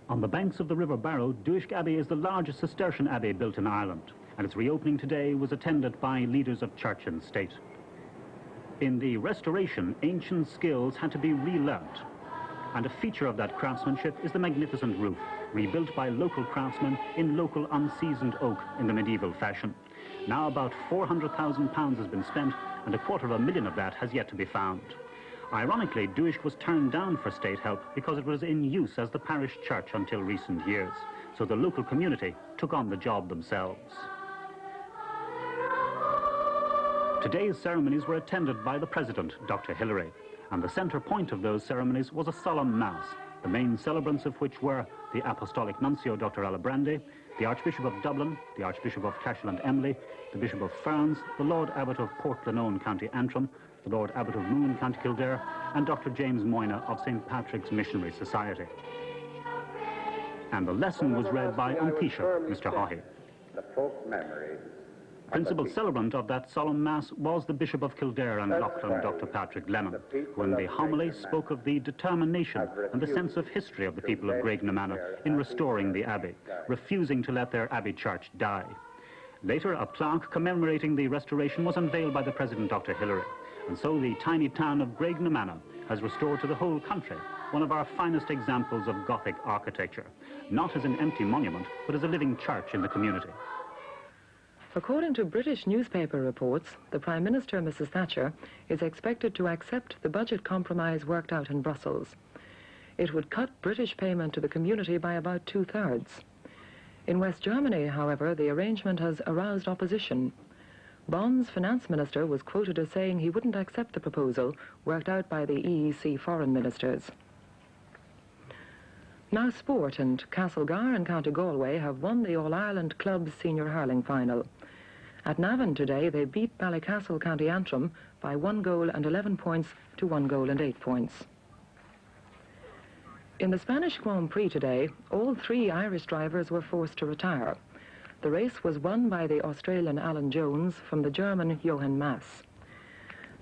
On the banks of the River Barrow, Duishk Abbey is the largest Cistercian abbey built in Ireland, and its reopening today was attended by leaders of church and state. In the restoration, ancient skills had to be relearnt, and a feature of that craftsmanship is the magnificent roof, rebuilt by local craftsmen in local unseasoned oak in the medieval fashion. Now about £400,000 has been spent, and £250,000 of that has yet to be found. Ironically, Duishk was turned down for state help because it was in use as the parish church until recent years, so the local community took on the job themselves. Today's ceremonies were attended by the President, Dr. Hillary, and the centre point of those ceremonies was a solemn mass, the main celebrants of which were the Apostolic Nuncio, Dr. Alibrandi, the Archbishop of Dublin, the Archbishop of Cashel and Emly, the Bishop of Ferns, the Lord Abbot of Portglenone, County Antrim, the Lord Abbot of Moon, County Kildare, and Dr. James Moyna of St. Patrick's Missionary Society. And the lesson was read by An Taoiseach, Mr. Haughey. The folk memory. Principal celebrant of that solemn mass was the Bishop of Kildare and Loughlin, Dr. Patrick Lennon, who in the homily spoke of the determination and the sense of history of the people of Graignamanagh in restoring the abbey, refusing to let their abbey church die. Later, a plaque commemorating the restoration was unveiled by the President, Dr. Hillary, and so the tiny town of Graignamanagh has restored to the whole country one of our finest examples of Gothic architecture, not as an empty monument, but as a living church in the community. According to British newspaper reports, the Prime Minister, Mrs. Thatcher, is expected to accept the budget compromise worked out in Brussels. It would cut British payment to the community by about 2/3. In West Germany, however, the arrangement has aroused opposition. Bonn's finance minister was quoted as saying he wouldn't accept the proposal worked out by the EEC foreign ministers. Now sport, and Castlegar and County Galway have won the All-Ireland Club's senior hurling final. At Navan today, they beat Ballycastle, County Antrim by 1 goal and 11 points to 1 goal and 8 points. In the Spanish Grand Prix today, all 3 Irish drivers were forced to retire. The race was won by the Australian Alan Jones from the German Johann Mass.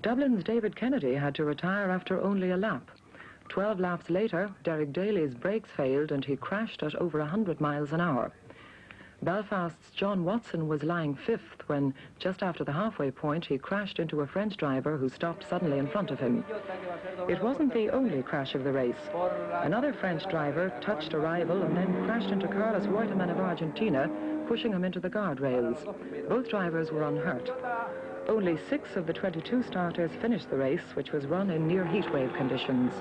Dublin's David Kennedy had to retire after only a lap. 12 laps later, Derek Daly's brakes failed and he crashed at over 100 miles an hour. Belfast's John Watson was lying 5th when, just after the halfway point, he crashed into a French driver who stopped suddenly in front of him. It wasn't the only crash of the race. Another French driver touched a rival and then crashed into Carlos Reutemann of Argentina, pushing him into the guardrails. Both drivers were unhurt. Only 6 of the 22 starters finished the race, which was run in near heatwave conditions.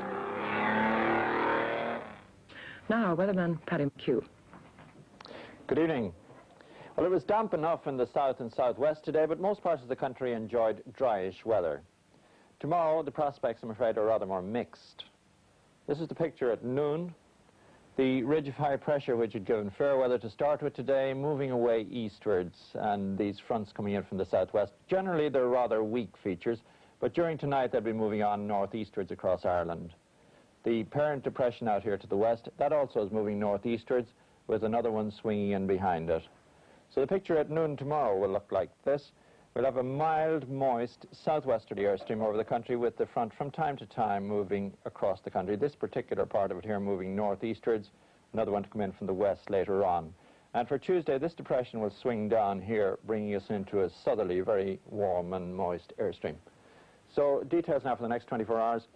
Now, weatherman Paddy McHugh. Good evening. Well, it was damp enough in the south and southwest today, but most parts of the country enjoyed dryish weather. Tomorrow, the prospects, I'm afraid, are rather more mixed. This is the picture at noon. The ridge of high pressure, which had given fair weather to start with today, moving away eastwards, and these fronts coming in from the southwest. Generally, they're rather weak features, but during tonight they'll be moving on northeastwards across Ireland. The parent depression out here to the west, that also is moving northeastwards, with another one swinging in behind it. So the picture at noon tomorrow will look like this. We'll have a mild, moist, southwesterly airstream over the country, with the front from time to time moving across the country. This particular part of it here moving northeastwards, another one to come in from the west later on. And for Tuesday, this depression will swing down here, bringing us into a southerly, very warm and moist airstream. So details now for the next 24 hours.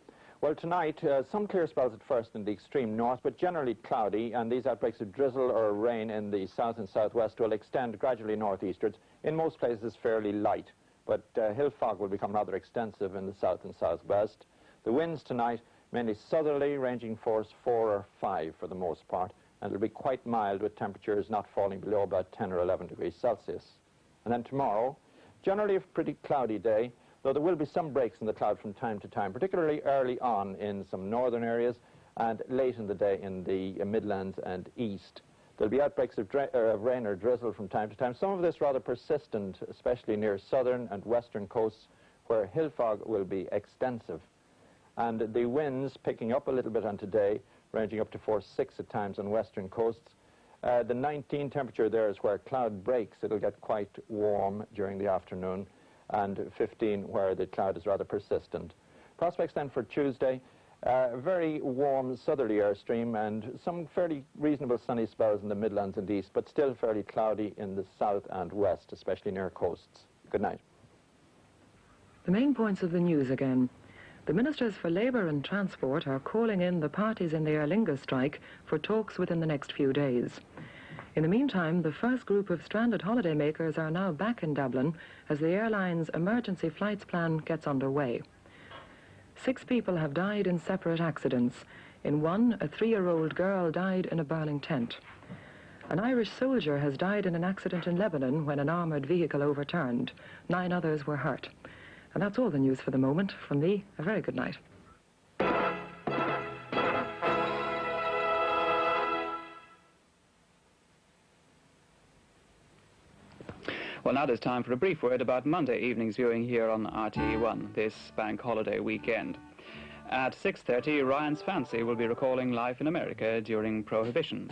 Well, tonight, some clear spells at first in the extreme north, but generally cloudy, and these outbreaks of drizzle or rain in the south and southwest will extend gradually northeastwards. In most places, fairly light, but hill fog will become rather extensive in the south and southwest. The winds tonight, mainly southerly, ranging force 4 or 5 for the most part, and it'll be quite mild, with temperatures not falling below about 10 or 11 degrees Celsius. And then tomorrow, generally a pretty cloudy day, though there will be some breaks in the cloud from time to time, particularly early on in some northern areas and late in the day in the Midlands and east. There'll be outbreaks of rain or drizzle from time to time, some of this rather persistent, especially near southern and western coasts, where hill fog will be extensive. And the winds picking up a little bit on today, ranging up to force 6 at times on western coasts. The 19 temperature there is where cloud breaks. It'll get quite warm during the afternoon, and 15 where the cloud is rather persistent. Prospects then for Tuesday, very warm southerly airstream and some fairly reasonable sunny spells in the Midlands and east, but still fairly cloudy in the south and west, especially near coasts. Good night. The main points of the news again. The Ministers for Labour and Transport are calling in the parties in the Aer Lingus strike for talks within the next few days. In the meantime, the first group of stranded holidaymakers are now back in Dublin as the airline's emergency flights plan gets underway. 6 people have died in separate accidents. In one, a 3-year-old girl died in a burning tent. An Irish soldier has died in an accident in Lebanon when an armoured vehicle overturned. 9 others were hurt. And that's all the news for the moment. From me, a very good night. Well, now there's time for a brief word about Monday evening's viewing here on RTE1, this bank holiday weekend. At 6:30, Ryan's Fancy will be recalling life in America during Prohibition.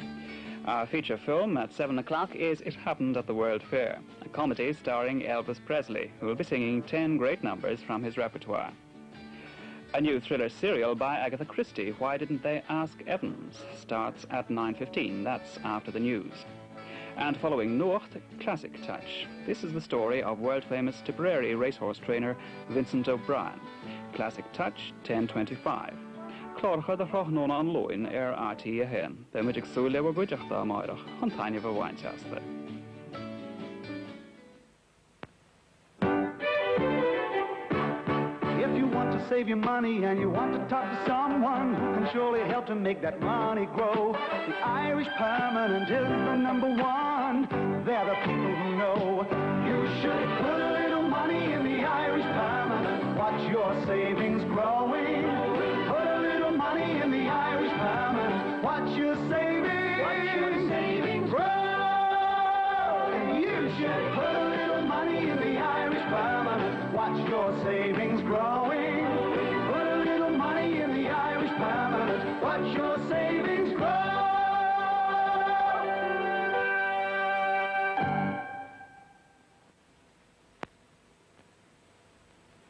Our feature film at 7 o'clock is It Happened at the World Fair, a comedy starring Elvis Presley, who will be singing 10 great numbers from his repertoire. A new thriller serial by Agatha Christie, Why Didn't They Ask Evans, starts at 9:15. That's after the news. And following Nocht, Classic Touch. This is the story of world-famous Tipperary racehorse trainer Vincent O'Brien. Classic Touch, 10:25. Clárcha de Rochnona an Loin RTE hen. The Magic Soul were good Mairach, on Tanya of Winchester. If you want to save your money and you want to talk to someone who can surely help to make that money grow, the Irish Permanent is the #1. They're the people who know. You should put a little money in the Irish Permanent. Watch your savings growing. Put a little money in the Irish Permanent. Watch your savings grow. You should put a little money in the Irish Permanent. Watch your savings growing. Put a little money in the Irish Permanent. Watch your savings grow.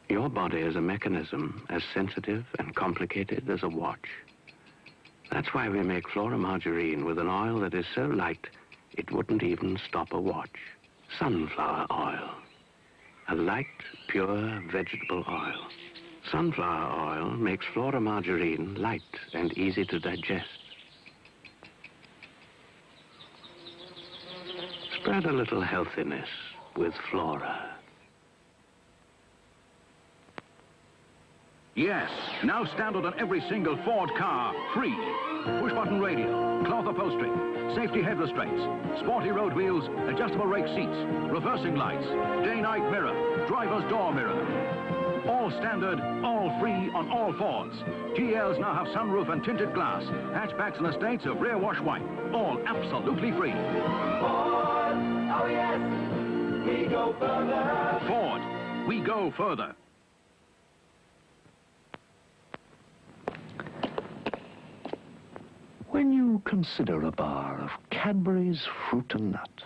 Your body is a mechanism as sensitive and complicated as a watch. That's why we make Flora Margarine with an oil that is so light it wouldn't even stop a watch. Sunflower oil. A light, pure vegetable oil. Sunflower oil makes Flora Margarine light and easy to digest. Spread a little healthiness with Flora. Yes, now standard on every single Ford car, free. Push-button radio, cloth upholstery, safety head restraints, sporty road wheels, adjustable rake seats, reversing lights, day-night mirror, driver's door mirror. All standard, all free on all Fords. GLs now have sunroof and tinted glass. Hatchbacks and estates of rear wash white. All absolutely free. Ford, oh yes, we go further. Ford, we go further. When you consider a bar of Cadbury's Fruit and Nut,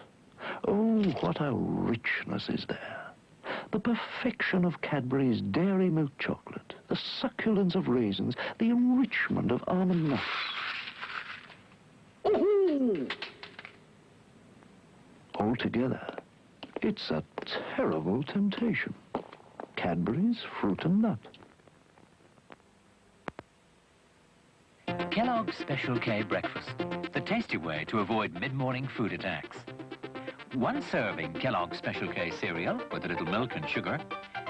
oh, what a richness is there. The perfection of Cadbury's dairy milk chocolate, the succulence of raisins, the enrichment of almond nuts. Oh! Altogether, it's a terrible temptation. Cadbury's Fruit and Nut. Kellogg's Special K Breakfast, the tasty way to avoid mid-morning food attacks. One serving Kellogg's Special K cereal with a little milk and sugar,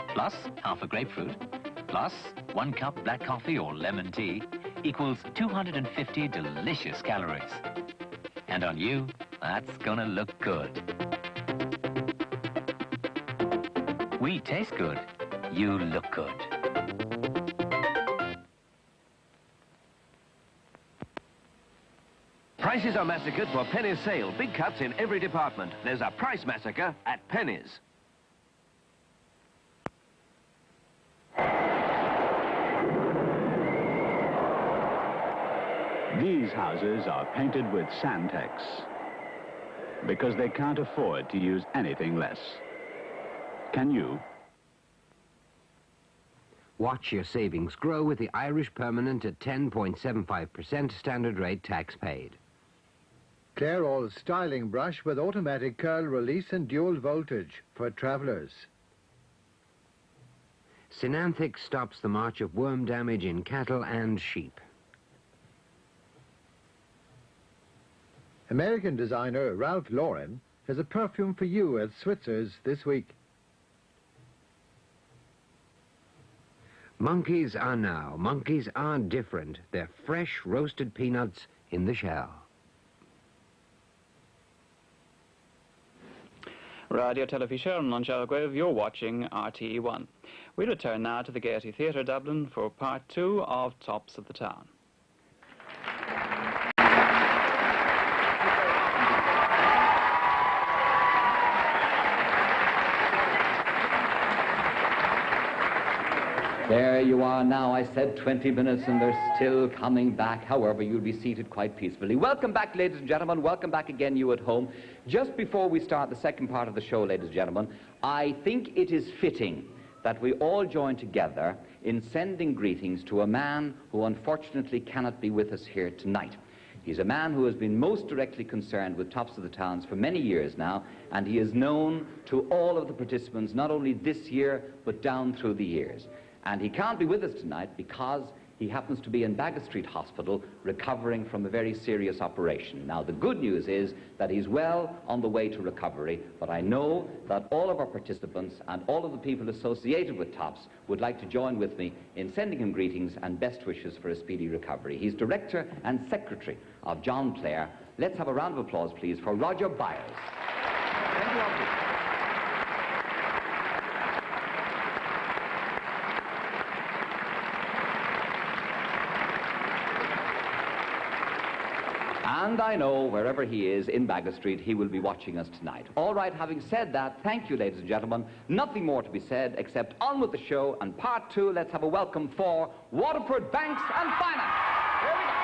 plus half a grapefruit, plus 1 cup black coffee or lemon tea equals 250 delicious calories. And on you, that's gonna look good. We taste good, you look good. Prices are massacred for Penny's sale. Big cuts in every department. There's a price massacre at Penny's. These houses are painted with Santex because they can't afford to use anything less. Can you? Watch your savings grow with the Irish Permanent at 10.75% standard rate tax paid. Clairol styling brush with automatic curl release and dual voltage for travellers. Synanthic stops the march of worm damage in cattle and sheep. American designer Ralph Lauren has a perfume for you at Switzer's this week. Monkeys are now. Monkeys are different. They're fresh roasted peanuts in the shell. Radio Television on Shelgrave, you're watching RTE1. We return now to the Gaiety Theatre Dublin for part 2 of Tops of the Town. There you are now. I said 20 minutes and they're still coming back. However, you'll be seated quite peacefully. Welcome back, ladies and gentlemen. Welcome back again, you at home. Just before we start the second part of the show, ladies and gentlemen, I think it is fitting that we all join together in sending greetings to a man who unfortunately cannot be with us here tonight. He's a man who has been most directly concerned with Tops of the Towns for many years now, and he is known to all of the participants, not only this year, but down through the years. And he can't be with us tonight because he happens to be in Baggot Street Hospital recovering from a very serious operation. Now, the good news is that he's well on the way to recovery, but I know that all of our participants and all of the people associated with Tops would like to join with me in sending him greetings and best wishes for a speedy recovery. He's Director and Secretary of John Clare. Let's have a round of applause, please, for Roger Byers. Thank you all, please. And I know wherever he is in Baggot Street, he will be watching us tonight. All right, having said that, thank you, ladies and gentlemen. Nothing more to be said except on with the show. And part 2, let's have a welcome for Waterford Banks and Finance. Here we go.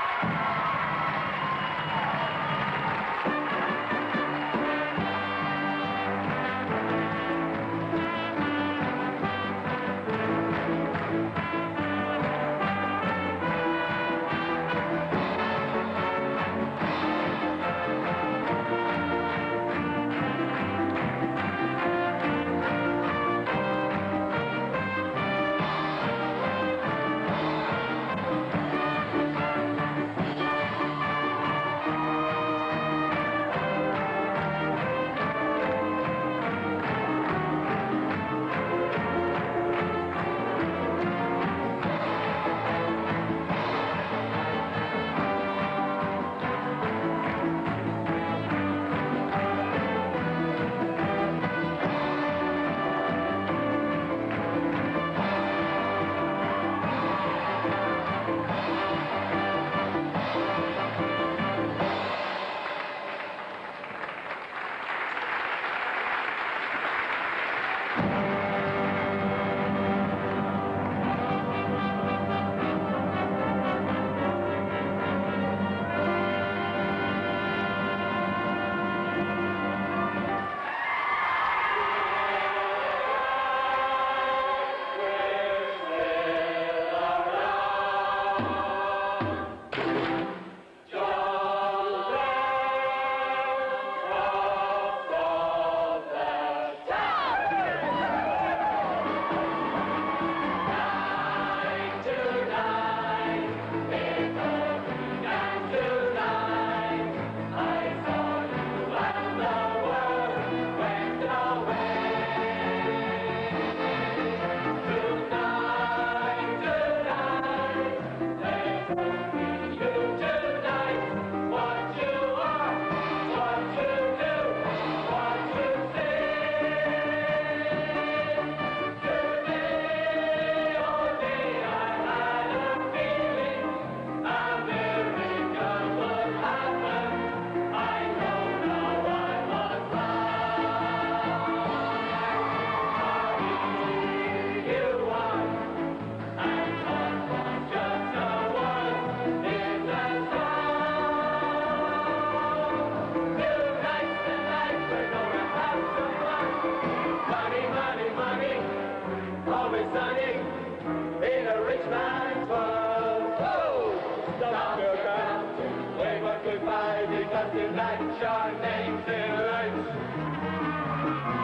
tonight your name's in lights.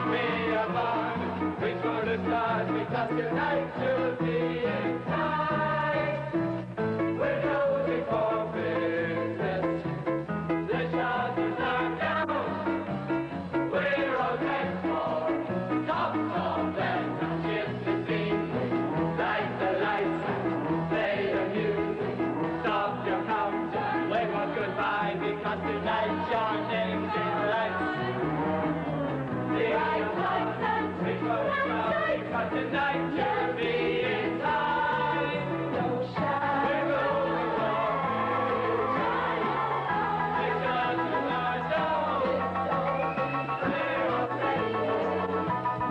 Be a barn, reach for the stars, because tonight you'll be in time. We're closing for business. The shutters are down. We're all dressed for tops of them. Shift the scene, light the lights, play the music, stop your count, wave a goodbye, because tonight your name's in lights. The eyes lights and reach for the stars, because tonight you'll be in time. Don't shine. We're going for time. The shutters are down. We're all dressed for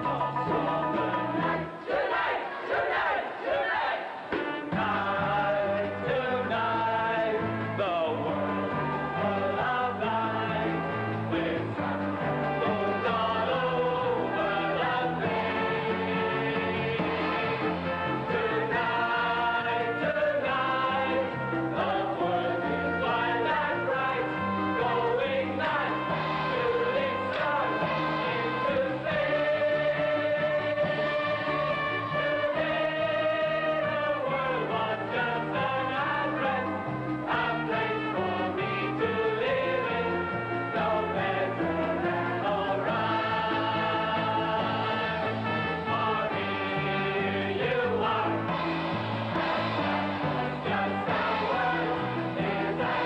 tops of the night. Tonight, tonight, tonight. Tonight, tonight, the world is full of light, with candles all over the place. Tonight, tonight, the world is wild and bright, going mad, shooting stars into space. The world was just an address, a place for me to live in, no better than alright. For here you are, just a word is a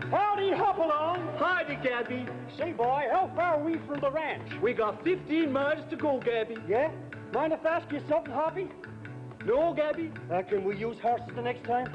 Howdy, hop along. Howdy, Gabby. Say, boy, how far are we from the ranch? We got 15 miles to go, Gabby. Yeah? Mind if I ask you something, Hoppy? No, Gabby? Can we use horses the next time?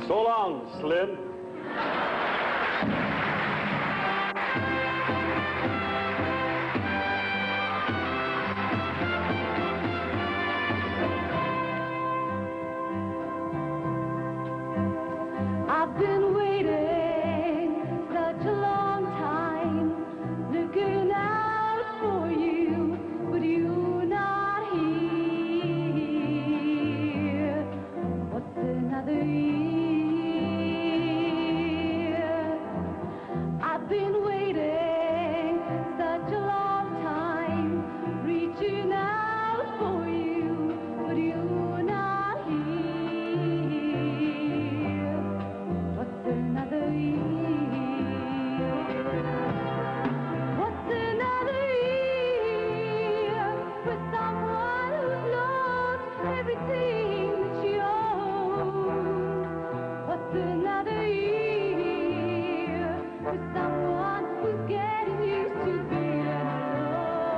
So long, Slim. I've been waiting such a long time, looking out for you, but you're not here. What's another year? I've been waiting such a long time, reaching out for you, but you're not here. What's another year? What's another year with someone who's lost everything that she owns? What's another year with someone who's getting used to being alone?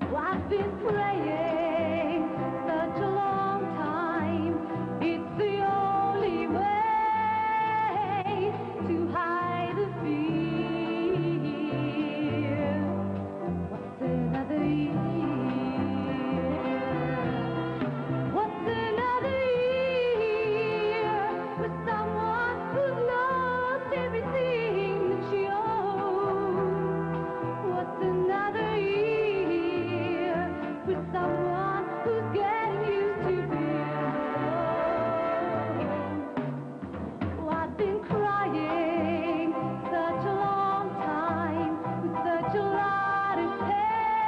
Oh, I've been praying such a long time. It's the only way to hide the fear. What's another year? What's another year with someone who's lost everything that she owns? What's another year with someone who's getting used to being alone? Oh, I've been crying such a long time with such a lot of pain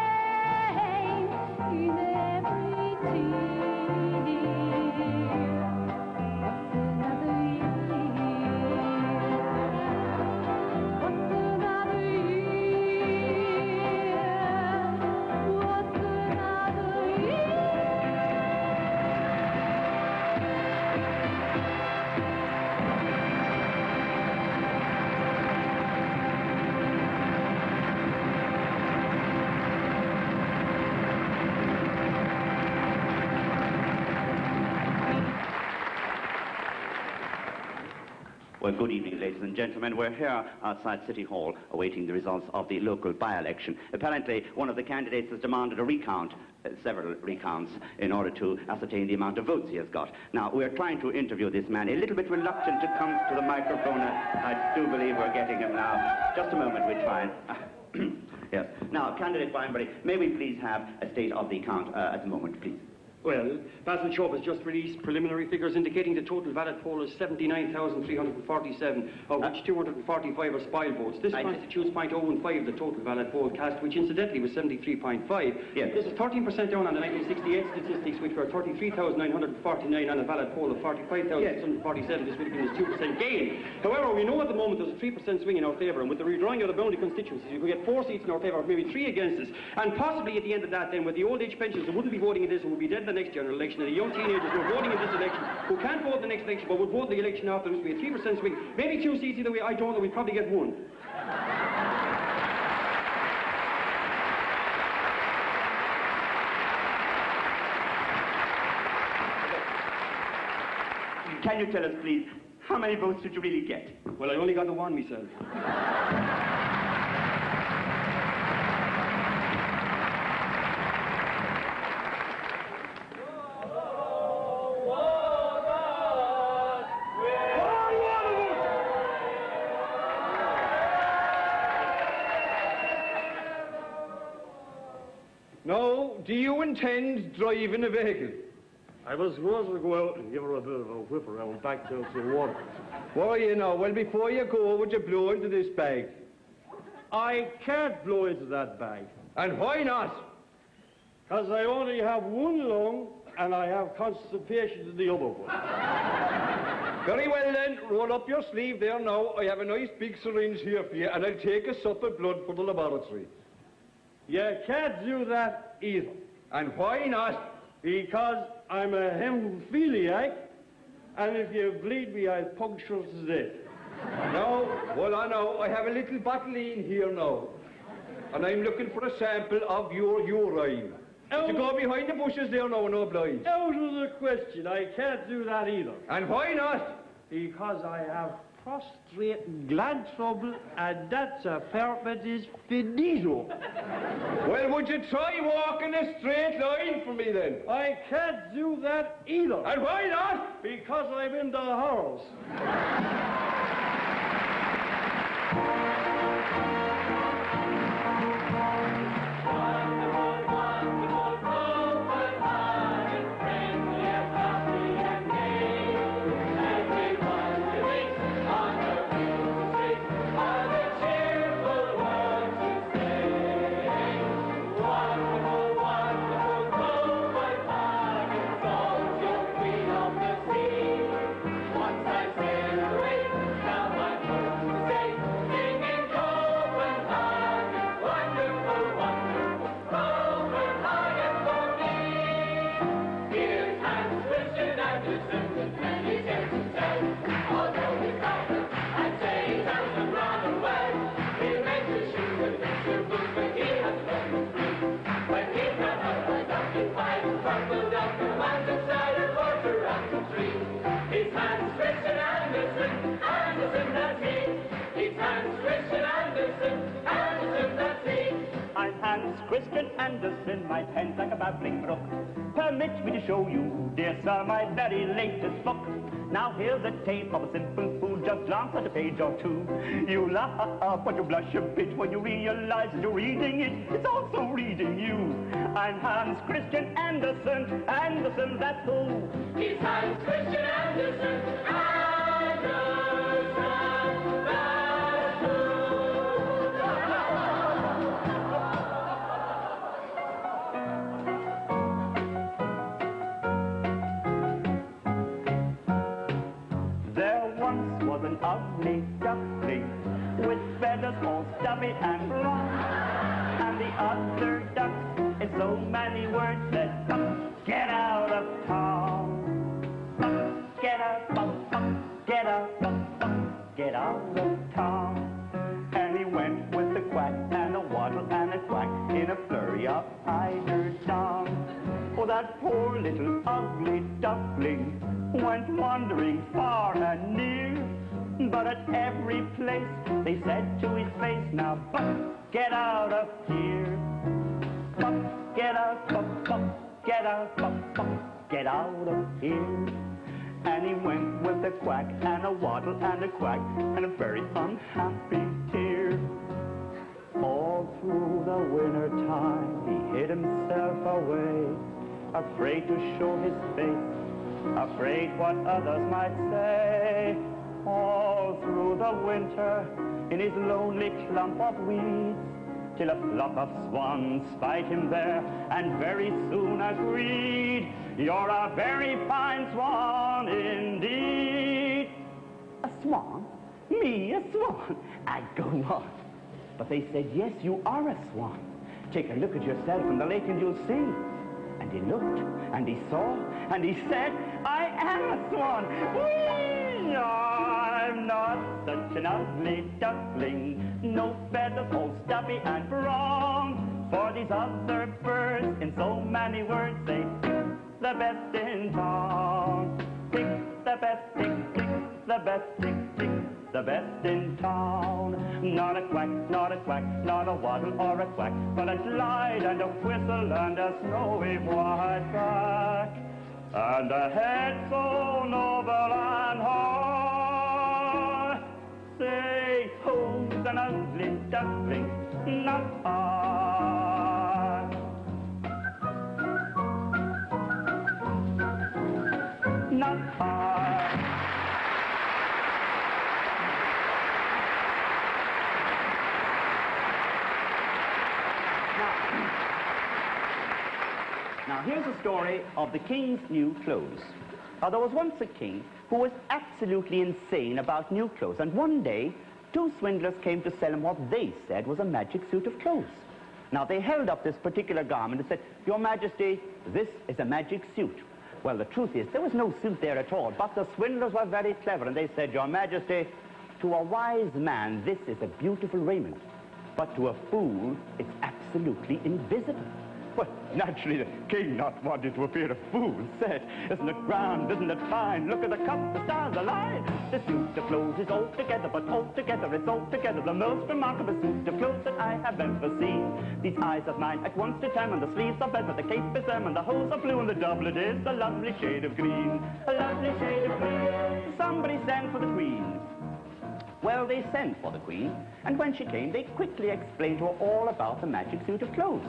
in every tear. What's another year? What's another year? What's another year? Well, good evening, ladies and gentlemen. We're here outside City Hall awaiting the results of the local by-election. Apparently, one of the candidates has demanded a recount, several recounts, in order to ascertain the amount of votes he has got. Now, we're trying to interview this man, a little bit reluctant to come to the microphone. I do believe we're getting him now. Just a moment, we'll try and... Yes. Now, candidate Weinberry, may we please have a state of the count at the moment, please? Well, Basil Shope has just released preliminary figures indicating the total valid poll is 79,347, of which 245 are spoil votes. This constitutes 0.015 of the total valid poll cast, which incidentally was 73.5. Yes. This is 13% down on the 1968 statistics, which were 33,949 on a valid poll of 45,647. This would have been a 2% gain. However, we know at the moment there's a 3% swing in our favour, and with the redrawing of the boundary constituencies, we could get 4 seats in our favour, maybe 3 against us. And possibly at the end of that, then, with the old age pensions who wouldn't be voting in this and would be dead the next general election, and the young teenagers who are voting in this election, who can't vote in the next election but would vote in the election after, this would be a 3% swing. Maybe 2 seats either way, I don't know, we'd probably get 1. Can you tell us, please, how many votes did you really get? Well, I only got the 1 myself. Now, do you intend driving a vehicle? I was going to go out and give her a bit of a whip around back down to the water. Why, you know, well, before you go, would you blow into this bag? I can't blow into that bag. And why not? Because I only have one lung and I have constipation in the other one. Very well then, roll up your sleeve there now. I have a nice big syringe here for you, and I'll take a sup of blood for the laboratory. You can't do that either. And why not? Because I'm a hemophiliac, and if you bleed me, I'll puncture to death. No, well, I know. I have a little bottle in here now. And I'm looking for a sample of your urine. To go behind the bushes there now, no blind. Out of the question. I can't do that either. And why not? Because I have prostrate gland trouble, and that's a purpose is finito. Well, would you try walking a straight line for me then? I can't do that either. And why not? Because I'm in the horrors. Christian Andersen, my pen's like a babbling brook. Permit me to show you, dear sir, my very latest book. Now here's a tale of a simple fool, just glance at a page or two. You laugh, but you blush a bit when you realize that you're reading it. It's also reading you. I'm Hans Christian Andersen, Andersen, that's who. He's Hans Christian Andersen, Andersen, that's who. An ugly duckling with feathers all stubby and brown, and the other ducks in so many words said, "Get out of town, get out, get out, get out of town." And he went with a quack and a waddle and a quack in a flurry of eider down. Oh, that poor little ugly duckling went wandering far and near. But at every place they said to his face, "Now, Buck, get out of here. Buck, get out, Buck, get out, Buck, get out of here." And he went with a quack and a waddle and a quack and a very unhappy tear. All through the winter time he hid himself away, afraid to show his face, afraid what others might say. All through the winter, in his lonely clump of weeds, till a flock of swans spied him there, and very soon agreed, "You're a very fine swan indeed." A swan? Me, a swan? I'd go on. But they said, "Yes, you are a swan. Take a look at yourself in the lake and you'll see." And he looked, and he saw, and he said, "I am a swan. Whee! I'm not such an ugly duckling, no feathers all stubby and brown. For these other birds, in so many words, say, the best in town. Pick the best, pick the best, pick the best in town. Not a quack, not a quack, not a waddle or a quack, but a glide and a whistle and a snowy white back, and a head so noble and high. Say, who's an ugly duckling? Not I. Not I. Now, here's a story of the king's new clothes. Now, there was once a king who was absolutely insane about new clothes, and one day, two swindlers came to sell him what they said was a magic suit of clothes. Now, they held up this particular garment and said, "Your Majesty, this is a magic suit." Well, the truth is, there was no suit there at all, but the swindlers were very clever, and they said, "Your Majesty, to a wise man, this is a beautiful raiment, but to a fool, it's absolutely invisible." Well, naturally, the king, not wanting to appear a fool, said, "Isn't it grand, isn't it fine? Look at the cup, the stars align. The suit of clothes is all together, but altogether it's altogether the most remarkable suit of clothes that I have ever seen. These eyes of mine at once determine the sleeves are velvet, the cape is ermine, the hose are blue, and the doublet is a lovely shade of green. A lovely shade of green. Somebody sent for the queen. Well, they sent for the queen, and when she came, they quickly explained to her all about the magic suit of clothes.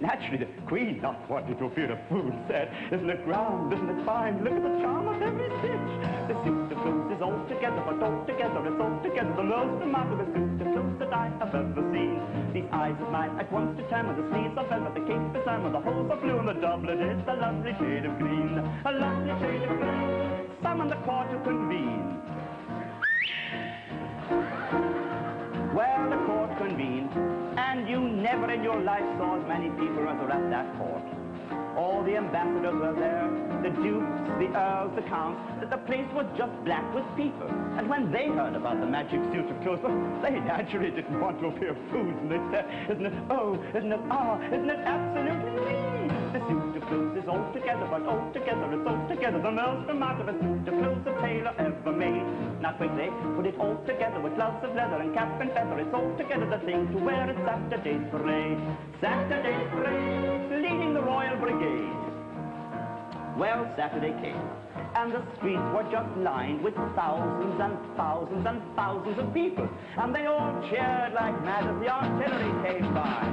Naturally, the queen, not wanting to appear a fool, said, "Isn't it grand, isn't it fine? Look at the charm of every stitch. The suit of clothes is all together, but altogether it's altogether the most remarkable suit of clothes that I have ever seen. These eyes of mine at once determine the sleeves are velvet, the cape is ermine, the hose are blue, and the doublet is a lovely shade of green. A lovely shade of green. Summon the court to convene." Well, the court convened, and you never in your life saw as many people as were at that court. All the ambassadors were there, the dukes, the earls, the counts. The place was just black with people. And when they heard about the magic suit of clothes, well, they naturally didn't want to appear fools, and they said, "Isn't it, oh, isn't it, ah, isn't it absolutely me? The suit of clothes is all together, but altogether it's altogether the most remarkable suit of clothes a tailor ever made. Now quick they put it all together with gloves of leather and cap and feather. It's altogether the thing to wear at Saturday's parade. Saturday's parade, leading the Royal Brigade. Well, Saturday came, and the streets were just lined with thousands and thousands and thousands of people, and they all cheered like mad as the artillery came by.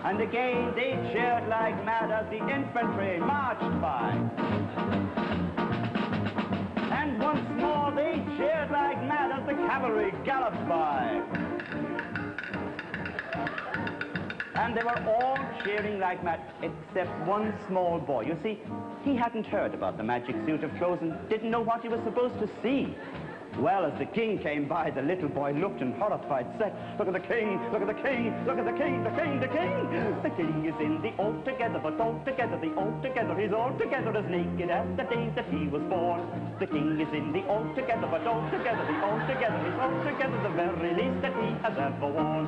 And again they cheered like mad as the infantry marched by. And once more they cheered like mad as the cavalry galloped by. And they were all cheering like mad, except one small boy. You see, he hadn't heard about the magic suit of clothes and didn't know what he was supposed to see. Well, as the king came by, the little boy looked and horrified said, "Look at the king, look at the king, look at the king, the king, the king! The king is in the altogether, but altogether, the altogether, he's altogether as naked as the day that he was born. The king is in the altogether, but altogether, the altogether, he's altogether the very least that he has ever worn.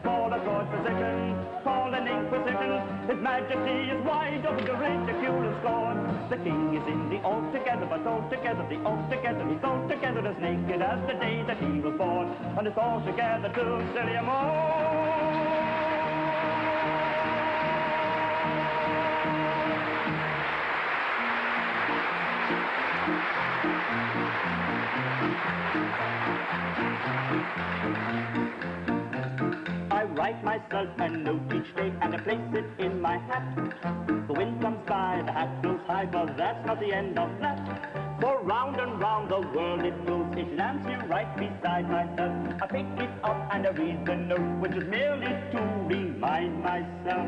Call a court physician, call an inquisition, his majesty is wide open to ridicule and scorn. The king is in the altogether, but altogether, the altogether, he's altogether as naked as the day that he was born, and it's altogether too silly a more. I write myself a note each day and I place it in my hat. The wind comes by, the hat goes high, but that's not the end of that. For round and round the world it goes, it lands me right beside myself. I pick it up and I read the note, which is merely to remind myself.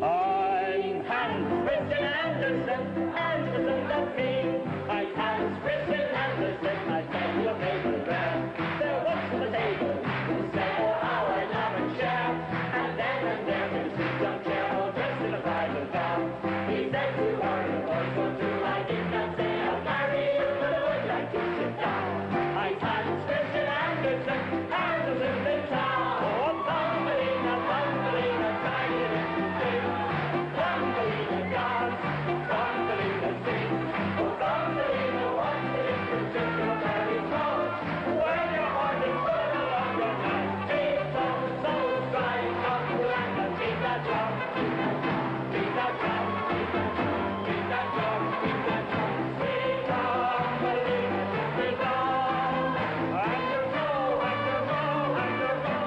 I'm Hans Christian Andersen, Andersen the king. I'm Hans Christian Andersen, I tell you a favorite grand. There was on the table, who said, "Oh, how I love and share." And there, in a sweet young chair, dressed in a bridal gown, he said to her in a voice so true, I did not say I'll marry you, but I would like to sit down. I'm Hans Christian Andersen, Andersen the town. Oh, Thumbelina, Thumbelina, trying to sing. Thumbelina dance, Thumbelina sing. Oh, Thumbelina, what's the difference if you're very close? When your heart is full of your mind, keep so strike up and keep that drum. Keep that drum, keep that drum, keep that drum, keep that drum. Sweet Thumbelina, sweet drum. And you go, and you go, and you go.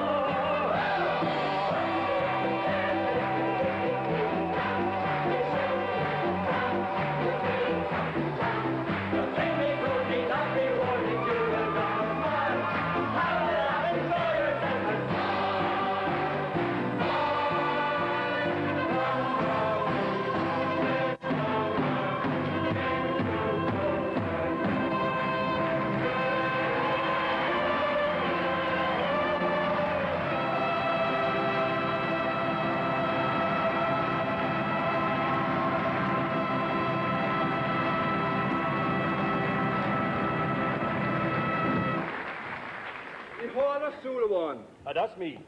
The Hall of Sulawan. That's me.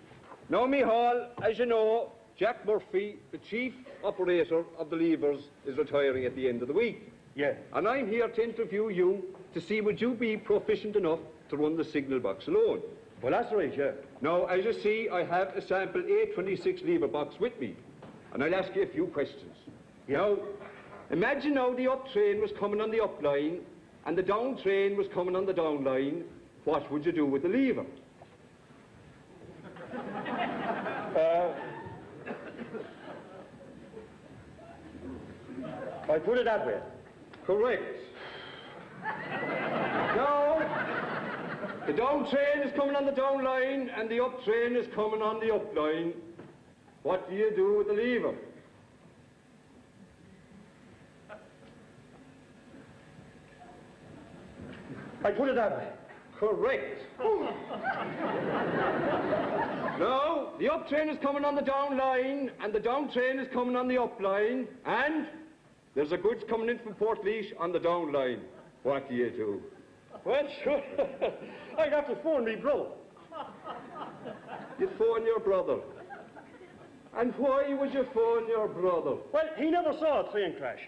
Now, me hall, as you know, Jack Murphy, the chief operator of the levers, is retiring at the end of the week. Yeah. And I'm here to interview you to see would you be proficient enough to run the signal box alone. Well, that's right, yeah. Now, as you see, I have a sample A26 lever box with me, and I'll ask you a few questions. Yeah. Now, imagine now the up train was coming on the up line, and the down train was coming on the down line. What would you do with the lever? I put it that way. Correct. Now, the down train is coming on the down line, and the up train is coming on the up line. What do you do with the lever? I put it that way. Correct. No, the up train is coming on the down line, and the down train is coming on the up line, and there's a goods coming in from Portlaoise on the down line. What do you do? Well, sure. I'd have to phone me bro. You phone your brother. And why would you phone your brother? Well, he never saw a train crash.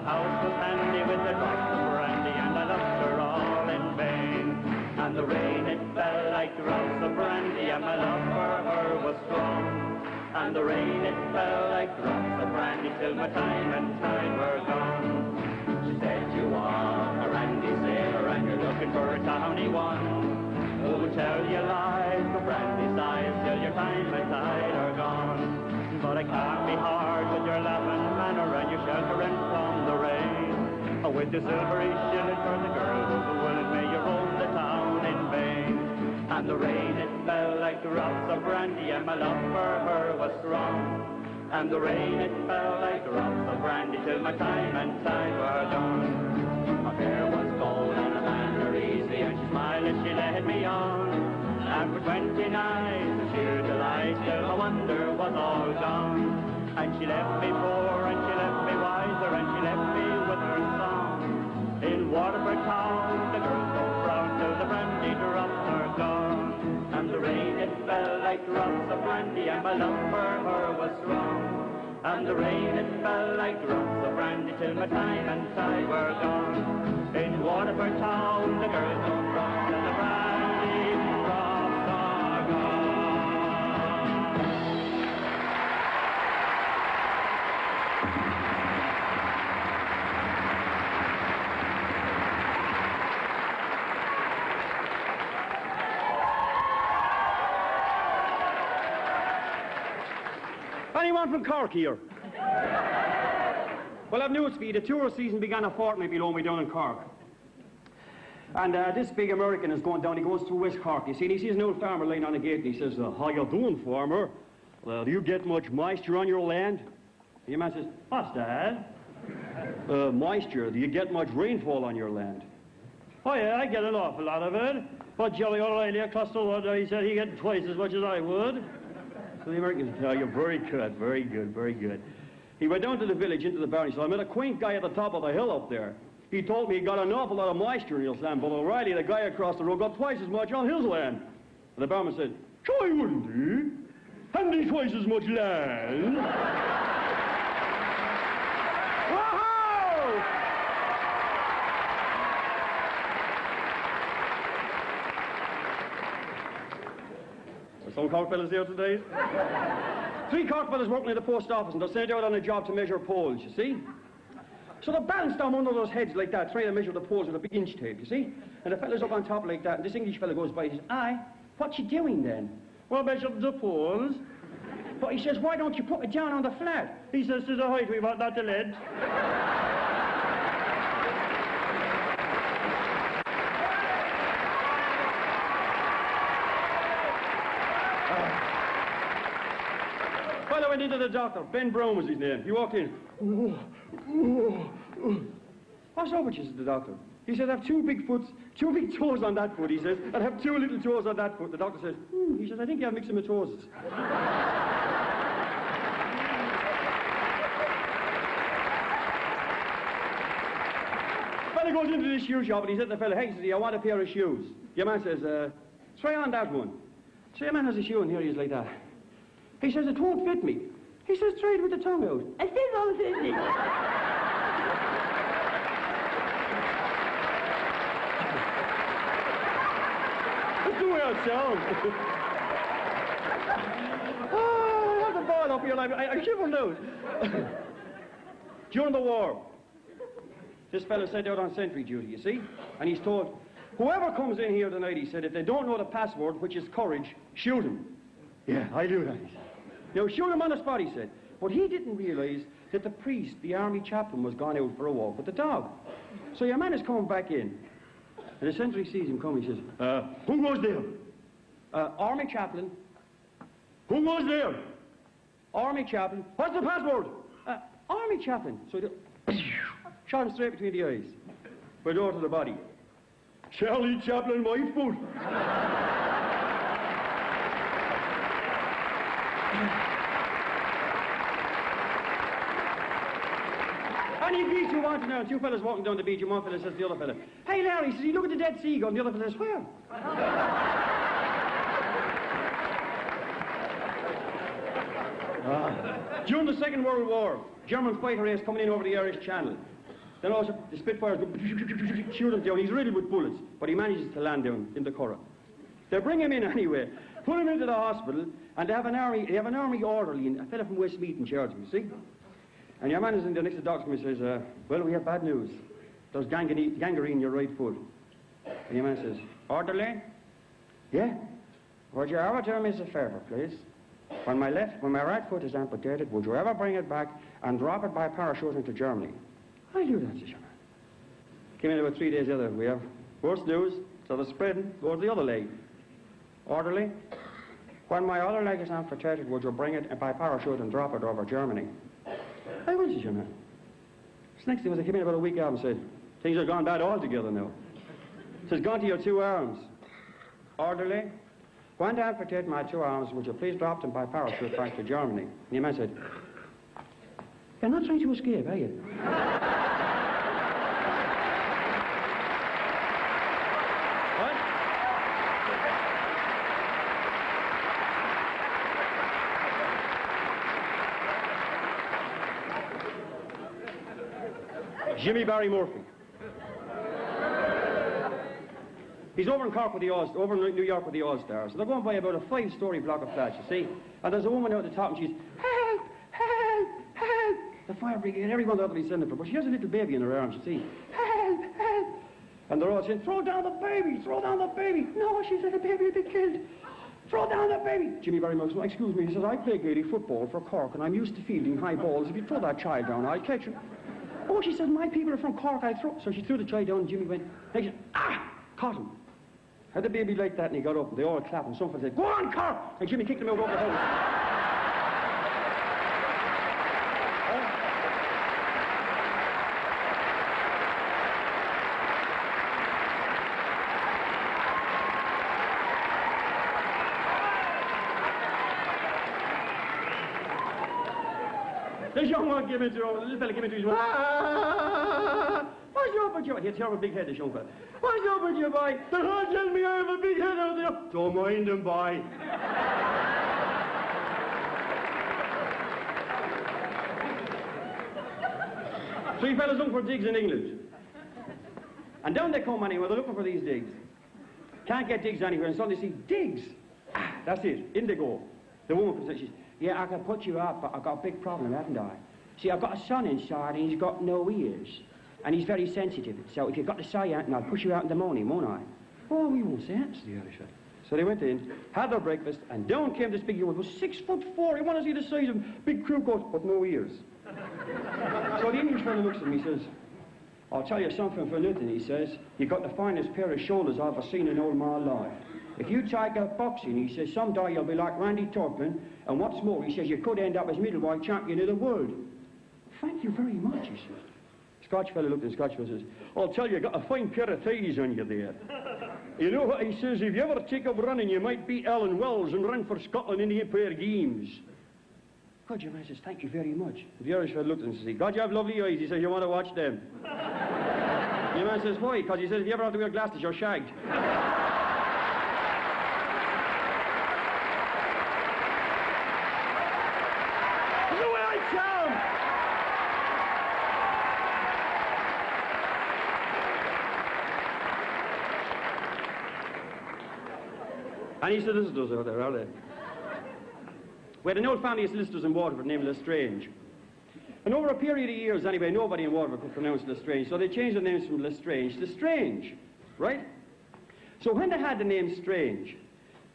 house was handy with a glass of brandy, and I loved her all in vain. And the rain, it fell like drops of brandy, and my love for her was strong. And the rain, it fell like drops of brandy, till my time and tide were gone. She said, you are a randy sailor, and you're looking for a towny one. Who will tell you lies for brandy size till your time and tide are gone? But I can't be hard with your laughing manner and your sheltering from the rain. With your silvery shilling for the girl who will may you roam the town in vain. And the rain, it fell like drops of brandy, and my love for her was strong. And the rain, it fell like drops of brandy till my time and tide were gone. My hair was gold and a man her easy, and she smiled as she led me on. And for 20 nights, the sheer delight, till my wonder was all gone. And she left me poor, and she left me wiser, and she left me with her song. In Waterford town, the girls go round till the brandy drops are gone. And the rain, it fell like drops of brandy, and my love for her was strong. And the rain, it fell like drops of brandy, till my time and tide were gone. In Waterford town, the girls go round till the brandy drops are gone. Anyone from Cork here? Well, I've news for you. The tourist season began a fortnight below me down in Cork. And this big American is going down. He goes through West Cork, you see, and he sees an old farmer laying on a gate, and he says, how you doing, farmer? Well, do you get much moisture on your land? And the man says, what's that? Moisture. Do you get much rainfall on your land? Oh, yeah, I get an awful lot of it. But Joey O'Reilly across the road, he said he get twice as much as I would. So the American said, oh, you're very good, very good, very good. He went down to the village, into the barn. He said, I met a quaint guy at the top of the hill up there. He told me he got an awful lot of moisture in his land, but O'Reilly, the guy across the road, got twice as much on his land. And the barman said, try wouldn't he? Hadn't he twice as much land? Whoa! There's some Cork fellas here today. 3 Cork fellas working at the post office, and they're sent out on a job to measure poles, you see? So they're balanced on one of those heads like that, trying to measure the poles with a big inch tape, you see? And the fella's up on top like that, and this English fella goes by, he says, aye, what you doing then? Well, measure the poles. But he says, why don't you put it down on the flat? He says, to the height we want, not the lead. Well, I went into the doctor. Ben Brown was his name. He walked in. What's up with you, said the doctor? He said, I have 2 big toes on that foot, he says, and I have 2 little toes on that foot. The doctor says, he says, I think you have myxomatosis. Fella goes into the shoe shop, and he said to the fella, hey, says he, I want a pair of shoes. Your man says, try on that one. So your man has a shoe, and here he is like that. He says, it won't fit me. He says, try it with the tongue out. It still won't fit me. That's the way it sounds. Oh, I have the ball up here. I shiver loose. During the war, this fella sent out on sentry duty, you see? And he's told, whoever comes in here tonight, he said, if they don't know the password, which is courage, shoot him. Yeah, I do that, he said. Now, shoot him on the spot, he said. But he didn't realise that the priest, the army chaplain, was gone out for a walk with the dog. So your man is coming back in. And the sentry sees him come, he says, who goes there? Army chaplain. Who goes there? Army chaplain. What's the password? Army chaplain. So he shot him straight between the eyes. Went over to the body. Charlie Chaplin, my foot. Any beach you want to know, 2 fellas walking down the beach, and one fella says to the other fella, hey Larry, says he, look at the dead seagull, and the other fella says, where? During the Second World War, German fighter race coming in over the Irish Channel. Then also the Spitfires shoot him down. He's riddled with bullets, but he manages to land down in the Curragh. They bring him in anyway, put him into the hospital, and they have an army orderly, a fellow from Westmeath in charge of him, see? And your man is in there next to the doctor and says, well, we have bad news. There's gangrene in your right foot. And your man says, orderly? Yeah? Would you ever do me a favour, please? When my right foot is amputated, would you ever bring it back and drop it by parachute into Germany? I'll do that, says your man. Came in about 3 days later. We have worse news, so the spreading goes the other leg. Orderly? When my other leg is amputated, would you bring it by parachute and drop it over Germany? I will, says your man. This next thing was I came in about a week out and said, things have gone bad altogether now. Says, gone to your 2 arms. Orderly? When to amputate my 2 arms, would you please drop them by parachute back to Germany? And your man said, you're not trying to escape, are you? Jimmy Barry Murphy. He's over in Cork with the over in New York with the All-Stars. So they're going by about a 5-story block of flats, you see. And there's a woman out at the top and she's, help, help, help. The fire brigade, everyone ought to be sending for her. But she has a little baby in her arms, you see. Help, help. And they're all saying, throw down the baby, throw down the baby. No, she said, the baby will be killed. Throw down the baby. Jimmy Barry Murphy says, excuse me, he says, I play Gaelic football for Cork and I'm used to fielding high balls. If you throw that child down, I'll catch him. Oh, she says, my people are from Cork, I'll throw. So she threw the child down and Jimmy went, and he said, caught him. Had the baby like that and he got up and they all clapped and someone said, go on, Cork! And Jimmy kicked him out over the house. This young one came into, the little fella came into his room. What's up with you? He had a terrible big head, this young fella. What's up with you, boy? They're not telling me I have a big head out there. Don't mind him, boy. Three fellas looking for digs in England. And down they come anyway, they're looking for these digs. Can't get digs anywhere, and suddenly see digs. That's it, in they go. The woman says, yeah, I can put you up, but I've got a big problem, haven't I? See, I've got a son inside and he's got no ears. And he's very sensitive. So if you've got to say out, and I'll push you out in the morning, won't I? Oh, we won't say that, said the Irish. So they went in, had their breakfast, and down came this big woman. It was 6'4". You want to see the size of him? Big crew coat, but no ears. So the English fellow looks at me, he says, I'll tell you something for nothing, he says. You've got the finest pair of shoulders I've ever seen in all my life. If you take up boxing, he says, someday you'll be like Randy Turpin, and what's more, he says, you could end up as middleweight champion of the world. Thank you very much, he said. Scotch fellow looked at the Scotch fellow and says, I'll tell you, got a fine pair of thighs on you there. You know what he says, if you ever take up running, you might beat Alan Wells and run for Scotland in the Empire Games. God, your man says, thank you very much. The Irish fellow looked at him and says, God, you have lovely eyes. He says, you want to watch them? Your man says, why? Because he says, if you ever have to wear glasses, you're shagged. Any solicitors out there, are they? We had an old family of solicitors in Waterford named Lestrange. And over a period of years, anyway, nobody in Waterford could pronounce Lestrange, so they changed the names from Lestrange to Strange, right? So when they had the name Strange,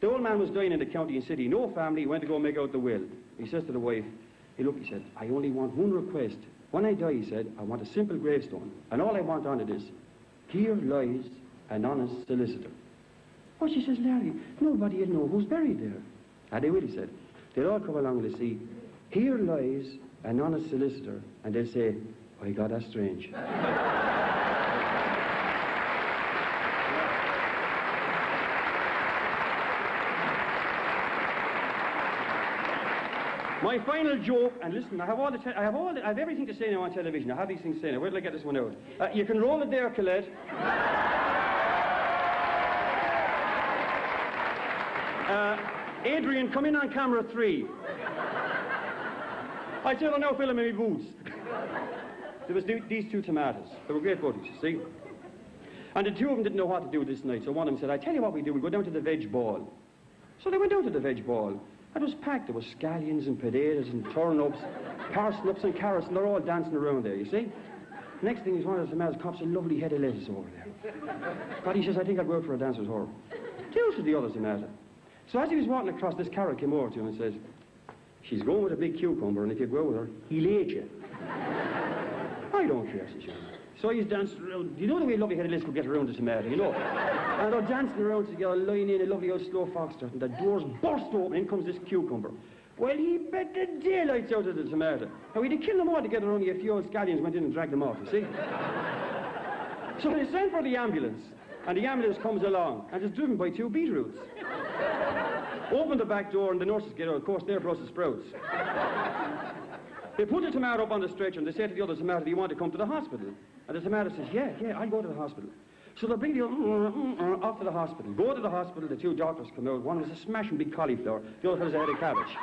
the old man was dying in the county and city, no family, he went to go make out the will. He says to the wife, he looked, he said, I only want one request. When I die, he said, I want a simple gravestone, and all I want on it is, here lies an honest solicitor. Oh, she says, Larry, nobody will know who's buried there. And they will, he said. They'll all come along and they'll see, here lies an honest solicitor, and they'll say, oh, God, that's strange. My final joke, and listen, I have everything to say now on television. I have these things to say now. Where did I get this one out? You can roll it there, Colette. Adrian, come in on camera 3. I said, I'm now filming my boots. there was these two tomatoes. They were great buddies, you see. And the two of them didn't know what to do this night, so one of them said, I tell you what we do, we'll go down to the veg ball. So they went down to the veg ball. It was packed. There was scallions and potatoes and turnips, parsnips and carrots, and they're all dancing around there, you see. Next thing is one of the tomatoes cops a lovely head of lettuce over there. But he says, I think I'll go out for a dance with her. Due to the other tomato. So as he was walking across, this carrot came over to him and says, she's going with a big cucumber, and if you go with her, he'll eat you. I don't care, says she. So he's dancing around. You know the way lovely head of lettuce could get around the tomato, you know? And they're dancing around together, lying in a lovely old slow foxtrot, and the doors burst open, in comes this cucumber. Well, he bet the daylights out of the tomato. Now, he'd have killed them all together, only a few old scallions went in and dragged them off, you see? So they sent for the ambulance, and the ambulance comes along, and it's driven by two beetroots. Open the back door, and the nurses get out. Of course, they're Brussels sprouts. They put the tomato up on the stretcher, and they say to the other tomato, do you want to come to the hospital? And the tomato says, yeah, I'll go to the hospital. So they bring the off to the hospital. Go to the hospital, the two doctors come out. One was a smashing big cauliflower, the other fellow's a head of cabbage.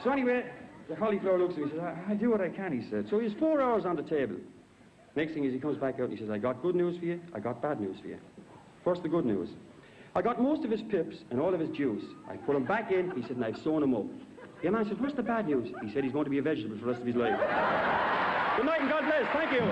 So anyway, the cauliflower looks at me and says, I'll do what I can, he said. So he's 4 hours on the table. Next thing is he comes back out and he says, I got good news for you, I got bad news for you. First, the good news. I got most of his pips and all of his juice. I put him back in, he said, and I've sewn him up. The man said, what's the bad news? He said he's going to be a vegetable for the rest of his life. Good night and God bless. Thank you.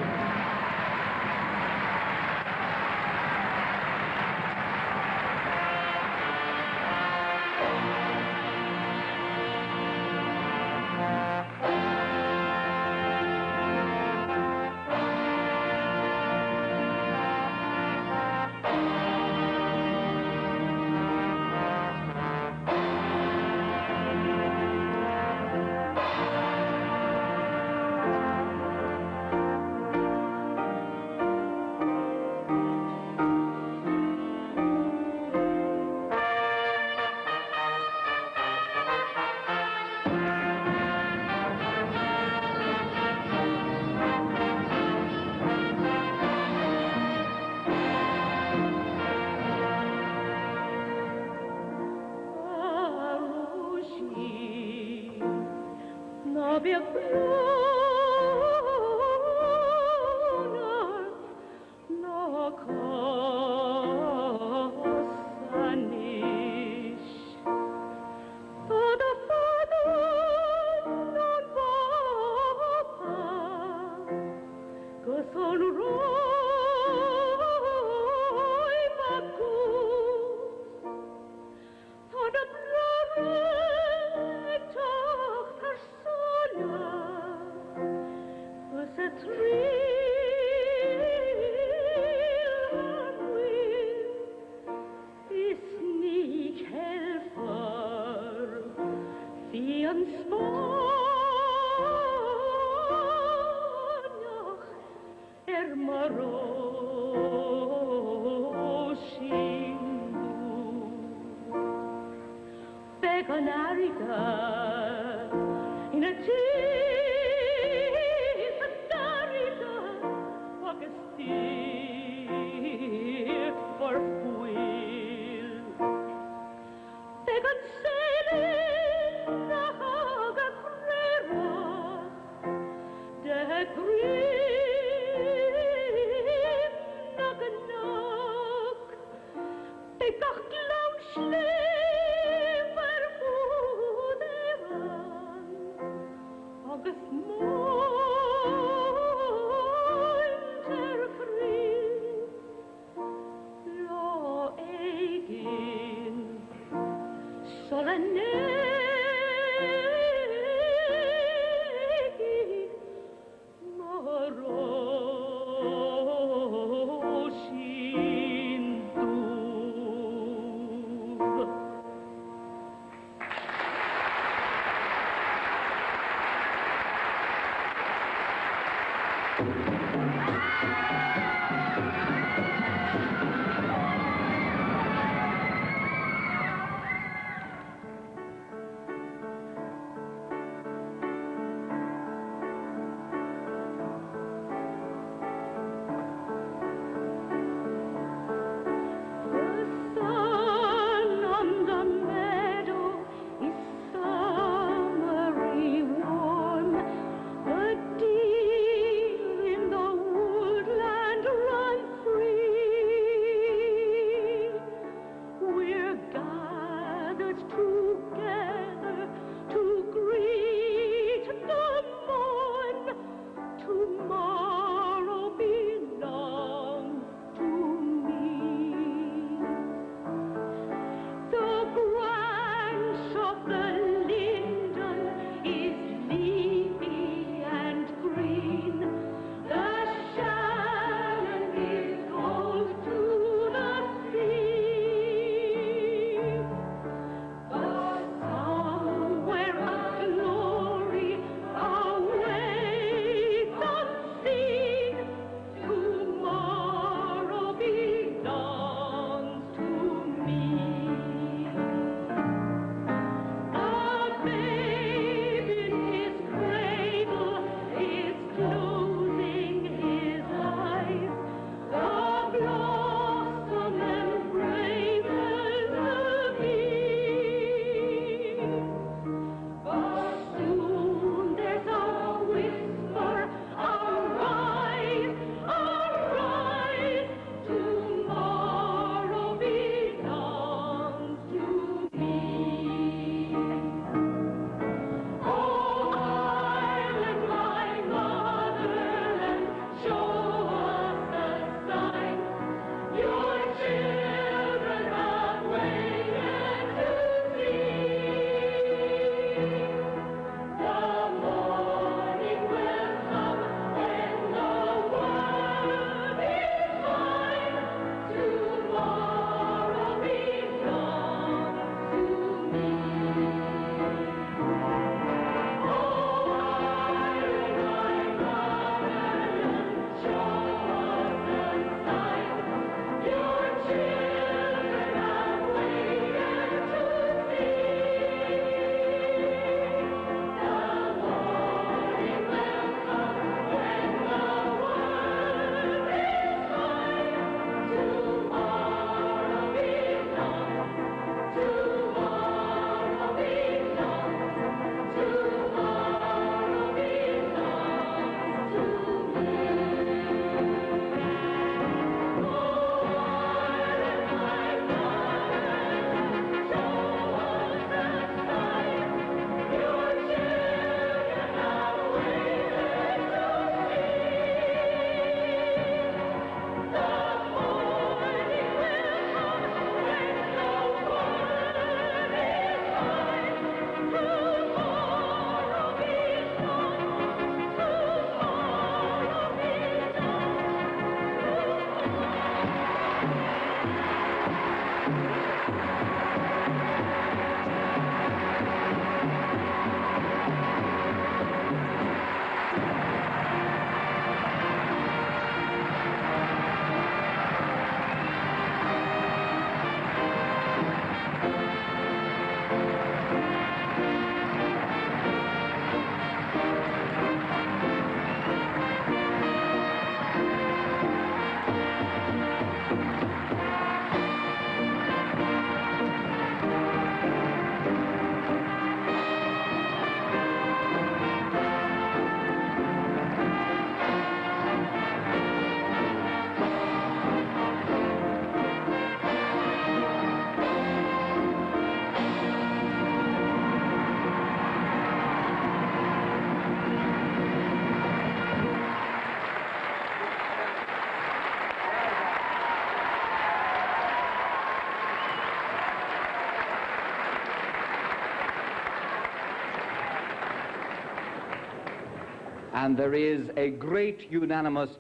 And there is a great unanimous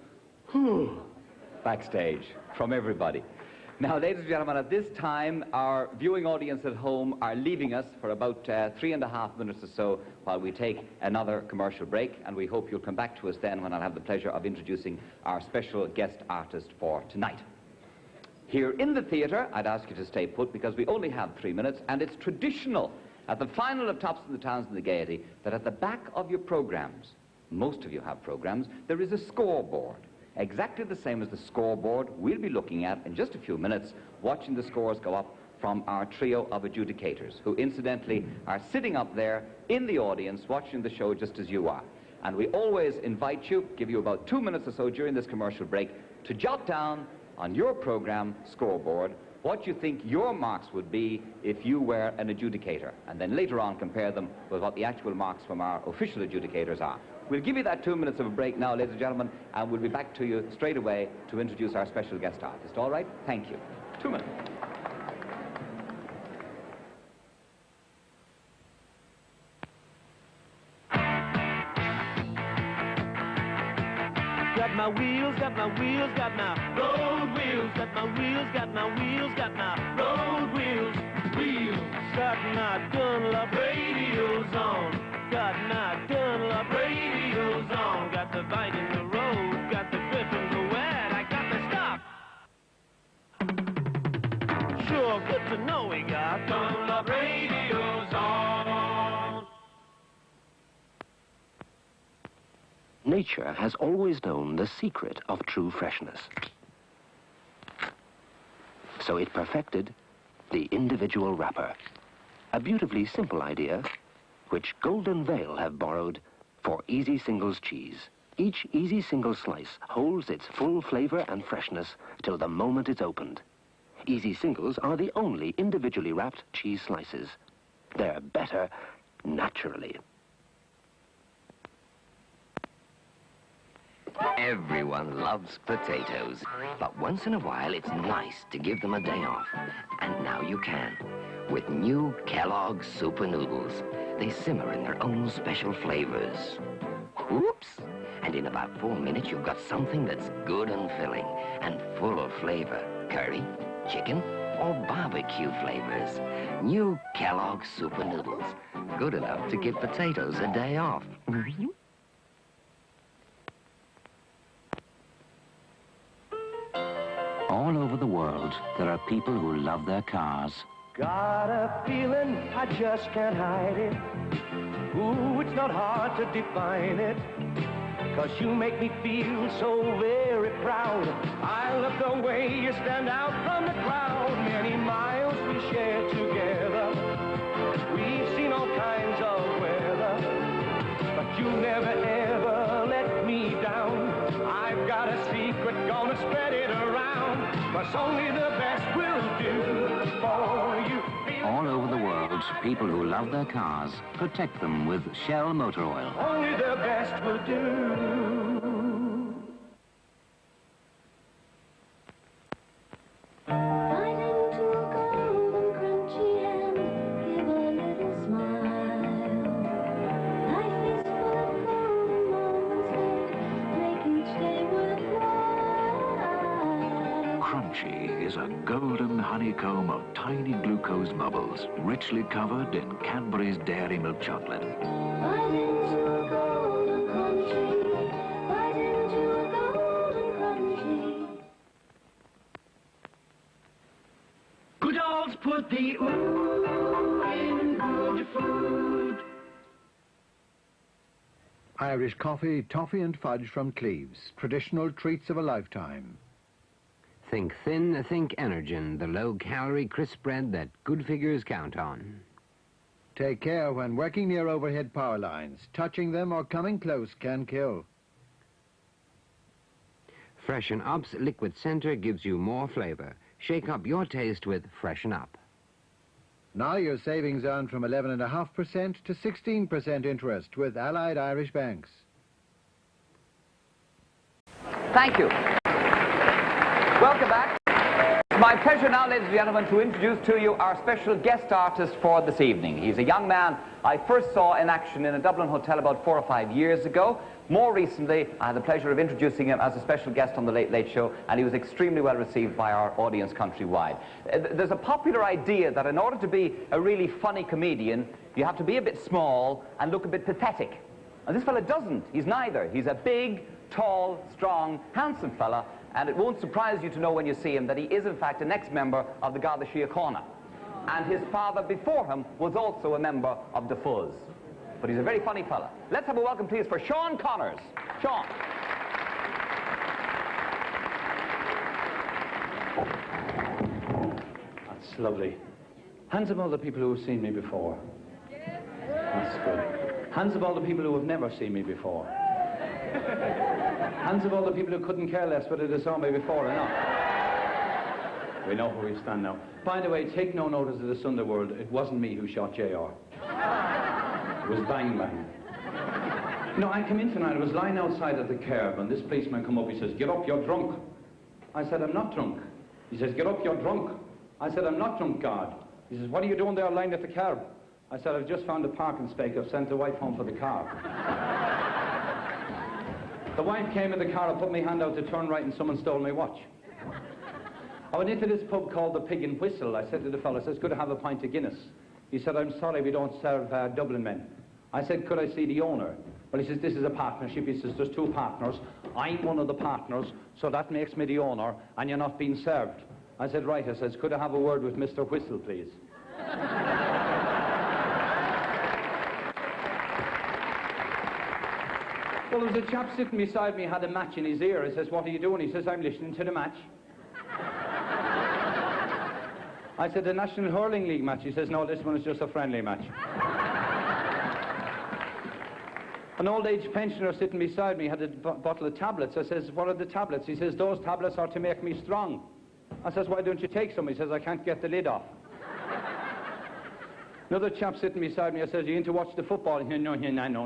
whew backstage from everybody. Now, ladies and gentlemen, at this time, our viewing audience at home are leaving us for about 3.5 minutes or so while we take another commercial break, and we hope you'll come back to us then when I'll have the pleasure of introducing our special guest artist for tonight. Here in the theatre, I'd ask you to stay put because we only have 3 minutes, and it's traditional at the final of Tops of the Towns and the Gaiety that at the back of your programs, most of you have programs, there is a scoreboard. Exactly the same as the scoreboard we'll be looking at in just a few minutes, watching the scores go up from our trio of adjudicators, who incidentally are sitting up there in the audience watching the show just as you are. And we always invite you, give you about 2 minutes or so during this commercial break, to jot down on your program scoreboard what you think your marks would be if you were an adjudicator, and then later on compare them with what the actual marks from our official adjudicators are. We'll give you that 2 minutes of a break now, ladies and gentlemen, and we'll be back to you straight away to introduce our special guest artist. All right? Thank you. 2 minutes. Got my wheels, got my wheels, got my road wheels. Got my wheels, got my wheels, got my road wheels. Wheels. Got my Dunlop radios on. Got my Dunlop radios on. Got the bite in the road. Got the grip in the wet. I got the stop. Sure, good to know we got Dunlop radios on. Nature has always known the secret of true freshness. So it perfected the individual wrapper, a beautifully simple idea which Golden Vale have borrowed for Easy Singles cheese. Each Easy Single slice holds its full flavor and freshness till the moment it's opened. Easy Singles are the only individually wrapped cheese slices. They're better naturally. Everyone loves potatoes, but once in a while it's nice to give them a day off. And now you can, with new Kellogg's Super Noodles. They simmer in their own special flavors. Whoops! And in about 4 minutes you've got something that's good and filling and full of flavor. Curry, chicken, or barbecue flavors. New Kellogg's Super Noodles. Good enough to give potatoes a day off. All over the world, there are people who love their cars. Got a feeling I just can't hide it. Ooh, it's not hard to define it. 'Cause you make me feel so very proud. I love the way you stand out from the crowd. Many miles we share together. We've seen all kinds of weather. But you never ever let me down. I've got a secret, gonna spread it around. 'Cause only the best will do for you. All over the world, people who love their cars protect them with Shell Motor Oil. Only the best will do. Crunchy is a golden honeycomb of tiny glucose bubbles, richly covered in Cadbury's Dairy Milk Chocolate. Good olds put the ooh in good food. Irish coffee, toffee and fudge from Cleves. Traditional treats of a lifetime. Think thin, think Energen, the low-calorie crisp bread that good figures count on. Take care when working near overhead power lines. Touching them or coming close can kill. Freshen Up's liquid center gives you more flavor. Shake up your taste with Freshen Up. Now your savings earn from 11.5% to 16% interest with Allied Irish Banks. Thank you. Welcome back. my pleasure now, ladies and gentlemen, to introduce to you our special guest artist for this evening. He's a young man I first saw in action in a Dublin hotel about 4 or 5 years ago. More recently, I had the pleasure of introducing him as a special guest on The Late Late Show, and he was extremely well received by our audience countrywide. There's a popular idea that in order to be a really funny comedian, you have to be a bit small and look a bit pathetic. And this fella doesn't. He's neither. He's a big, tall, strong, handsome fella, and it won't surprise you to know when you see him that he is in fact an ex-member of the Garda Síochána. And his father before him was also a member of the Fuzz. But he's a very funny fella. Let's have a welcome please for Sean Connors. Sean. That's lovely. Hands of all the people who have seen me before. That's good. Hands of all the people who have never seen me before. Hands of all the people who couldn't care less whether they saw me before or not. We know where we stand now. By the way, take no notice of this underworld. It wasn't me who shot JR. It was Bang Bang. No, I come in tonight, I was lying outside at the curb, and this policeman come up, he says, "Get up, you're drunk." I said, "I'm not drunk." He says, "Get up, you're drunk." I said, "I'm not drunk, guard." He says, "What are you doing there lying at the curb?" I said, "I've just found a parking space, I've sent the wife home for the car." The wife came in the car, I put my hand out to turn right, and someone stole my watch. I went into this pub called the Pig and Whistle. I said to the fellow, I says, "Could I have a pint of Guinness?" He said, "I'm sorry, we don't serve Dublin men." I said, "Could I see the owner?" Well, he says, "This is a partnership." He says, "There's 2 partners. I'm one of the partners, so that makes me the owner, and you're not being served." I said, "Right." I says, "Could I have a word with Mr. Whistle, please?" Well, there was a chap sitting beside me, had a match in his ear. I says, "What are you doing?" He says, "I'm listening to the match." I said, "The National Hurling League match?" He says, "No, this one is just a friendly match." An old-age pensioner sitting beside me had a bottle of tablets. I says, "What are the tablets?" He says, "Those tablets are to make me strong." I says, "Why don't you take some?" He says, "I can't get the lid off." Another chap sitting beside me, I says, "You in to watch the football?" He said, "No, no.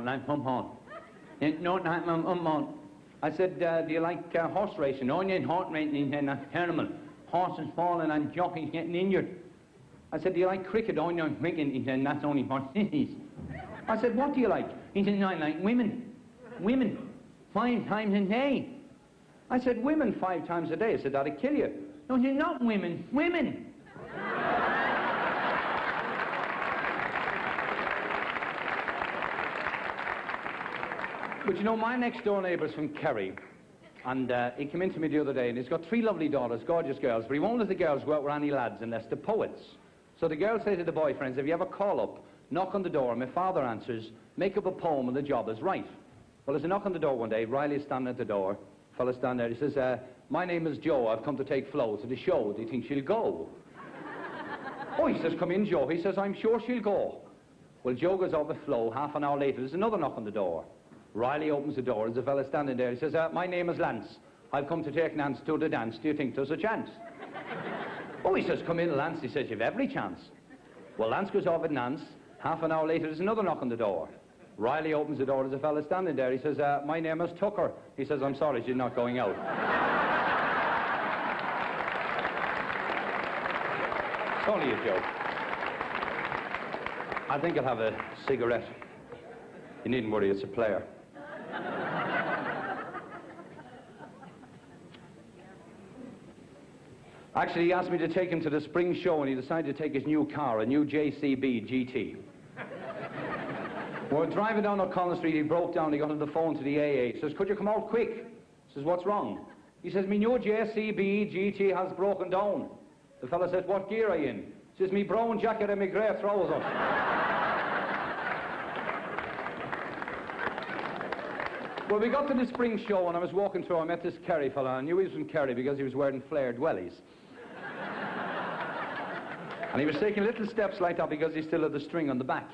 I said, "Do you like horse racing?" "No, horse racing in a animal. Horses falling and jockeys getting injured." I said, "Do you like cricket?" "Oh, no, cricket." He said, "That's only for sissies." I said, "What do you like?" He said, "No, I like women. Women. 5 times a day." I said, "Women 5 times a day?" I said, "That'd kill you." "No, you're not women. Women." But you know, my next door neighbour's from Kerry, and he came in to me the other day, and he's got 3 lovely daughters, gorgeous girls, but he won't let the girls go out with any lads unless they're poets. So the girls say to the boyfriends, "If you ever call up, knock on the door, and my father answers, make up a poem and the job is right." Well, there's a knock on the door one day, Riley's standing at the door, fella's standing there, he says, "My name is Joe, I've come to take Flo to the show, do you think she'll go?" "Oh," he says, "come in, Joe." He says, "I'm sure she'll go." Well, Joe goes out with Flo, half an hour later, there's another knock on the door. Riley opens the door, there's a fella standing there, he says, "My name is Lance, I've come to take Nance to the dance, do you think there's a chance?" "Oh," he says, "come in, Lance." He says, "You've every chance." Well, Lance goes off with Nance, half an hour later, there's another knock on the door. Riley opens the door, there's a fella standing there, he says, "My name is Tucker." He says, "I'm sorry, she's not going out." It's only a joke. I think I'll have a cigarette. You needn't worry, it's a player. Actually, he asked me to take him to the spring show, and he decided to take his new car, a new JCB GT. We're driving down O'Connell Street, he broke down, he got on the phone to the AA. He says, "Could you come out quick?" He says, "What's wrong?" He says, "Me new JCB GT has broken down." The fella says, "What gear are you in?" He says, "Me brown jacket and me grey trousers." Well, we got to the spring show, and I was walking through, I met this Kerry fella. I knew he was from Kerry because he was wearing flared wellies. And he was taking little steps like that because he still had the string on the back.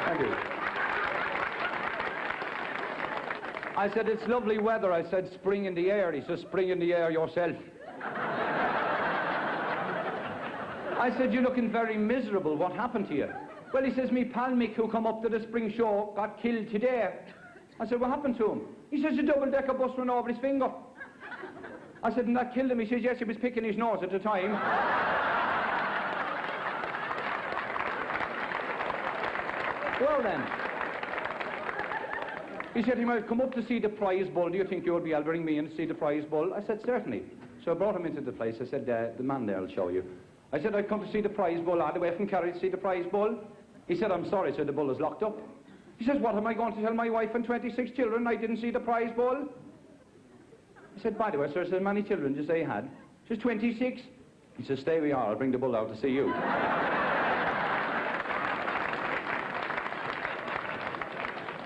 Thank you. I said, "It's lovely weather." I said, "Spring in the air." He says, "Spring in the air yourself." I said, "You're looking very miserable. What happened to you?" "Well," he says, "Me pal Mick, who come up to the spring show, got killed today." I said, what happened to him? He says, a double-decker bus went over his finger. I said, and that killed him? He says, yes, he was picking his nose at the time. Well then, he said he might come up to see the prize bull. Do you think you would be able to bring me in to see the prize bull? I said, certainly. So I brought him into the place. I said, the man there will show you. I said, I'd come to see the prize bull all the way from Kerry to see the prize bull. He said, I'm sorry, sir, the bull is locked up. He says, what am I going to tell my wife and 26 children I didn't see the prize bull? I said, by the way, sir, so many children did you say you had? He says, 26. He says, stay where you are, I'll bring the bull out to see you.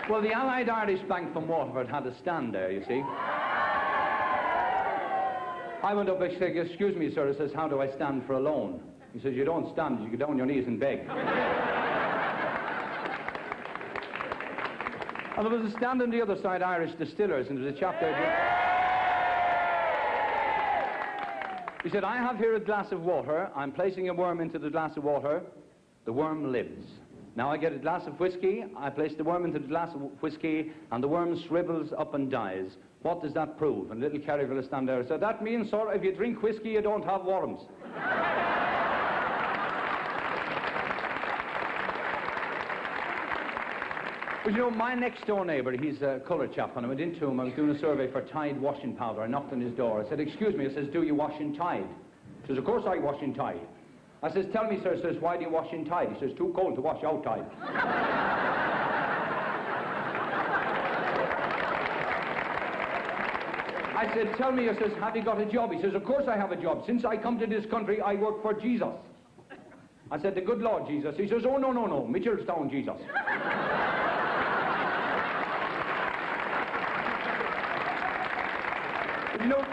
Well, the Allied Irish Bank from Waterford had a stand there, you see. I went up and said, excuse me, sir. He says, how do I stand for a loan? He says, you don't stand, you get down on your knees and beg. And there was a stand on the other side, Irish Distillers, and there was a chap there. He said, I have here a glass of water. I'm placing a worm into the glass of water. The worm lives. Now I get a glass of whiskey, I place the worm into the glass of whiskey, and the worm shrivels up and dies. What does that prove? And little Kerry will stand there and say, that means, sir, if you drink whiskey, you don't have worms. But you know, my next door neighbour, he's a coloured chap. When I went into him, I was doing a survey for Tide washing powder. I knocked on his door. I said, excuse me. I says, do you wash in Tide? He says, of course I wash in Tide. I says, tell me, sir. He says, why do you wash in Tide? He says, too cold to wash out Tide. I said, tell me, he says, have you got a job? He says, of course I have a job. Since I come to this country, I work for Jesus. I said, the good Lord Jesus. He says, oh, no, no, no, Mitchelstown Jesus. You know,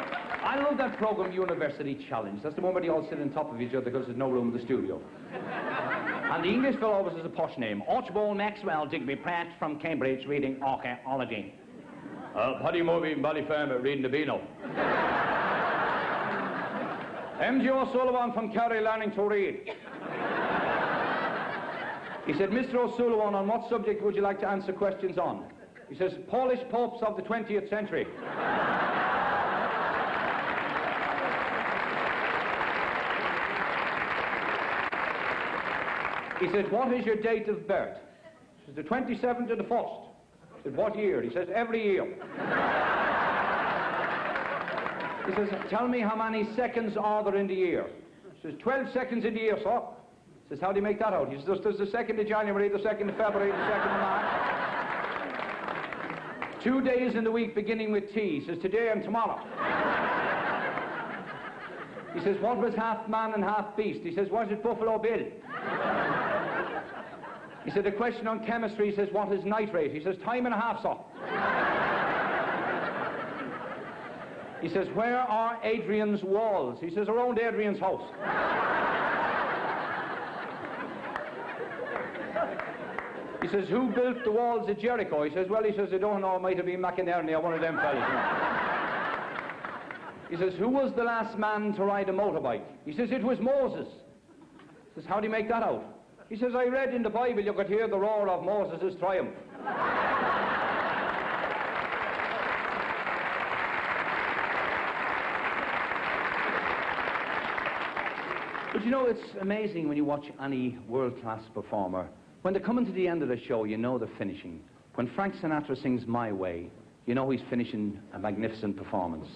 I love that program, University Challenge. That's the one where they all sit on top of each other because there's no room in the studio. And the English fellow always has a posh name. Archibald Maxwell Digby Pratt from Cambridge reading archaeology. Paddy Moby and Paddy Farmer reading the Beano. M.G. O'Sullivan from Kerry learning to read. He said, Mr. O'Sullivan, on what subject would you like to answer questions on? He says, Polish popes of the 20th century. He says, what is your date of birth? He says, the 27th to the 1st. He said, what year? He says, every year. He says, tell me how many seconds are there in the year? He says, 12 seconds in the year, sir. He says, how do you make that out? He says, there's the 2nd of January, the 2nd of February, the 2nd of March. 2 days in the week beginning with T. He says, today and tomorrow. He says, what was half man and half beast? He says, was it Buffalo Bill? He said, a question on chemistry. He says, what is nitrate? He says, time and a half, sir. He says, where are Adrian's walls? He says, around Adrian's house. He says, who built the walls of Jericho? He says, well, he says, I don't know, it might have been McInerney or one of them fellas. He says, who was the last man to ride a motorbike? He says, it was Moses. He says, how do you make that out? He says, I read in the Bible you could hear the roar of Moses' triumph. But you know, it's amazing when you watch any world-class performer. When they're coming to the end of the show, you know they're finishing. When Frank Sinatra sings My Way, you know he's finishing a magnificent performance.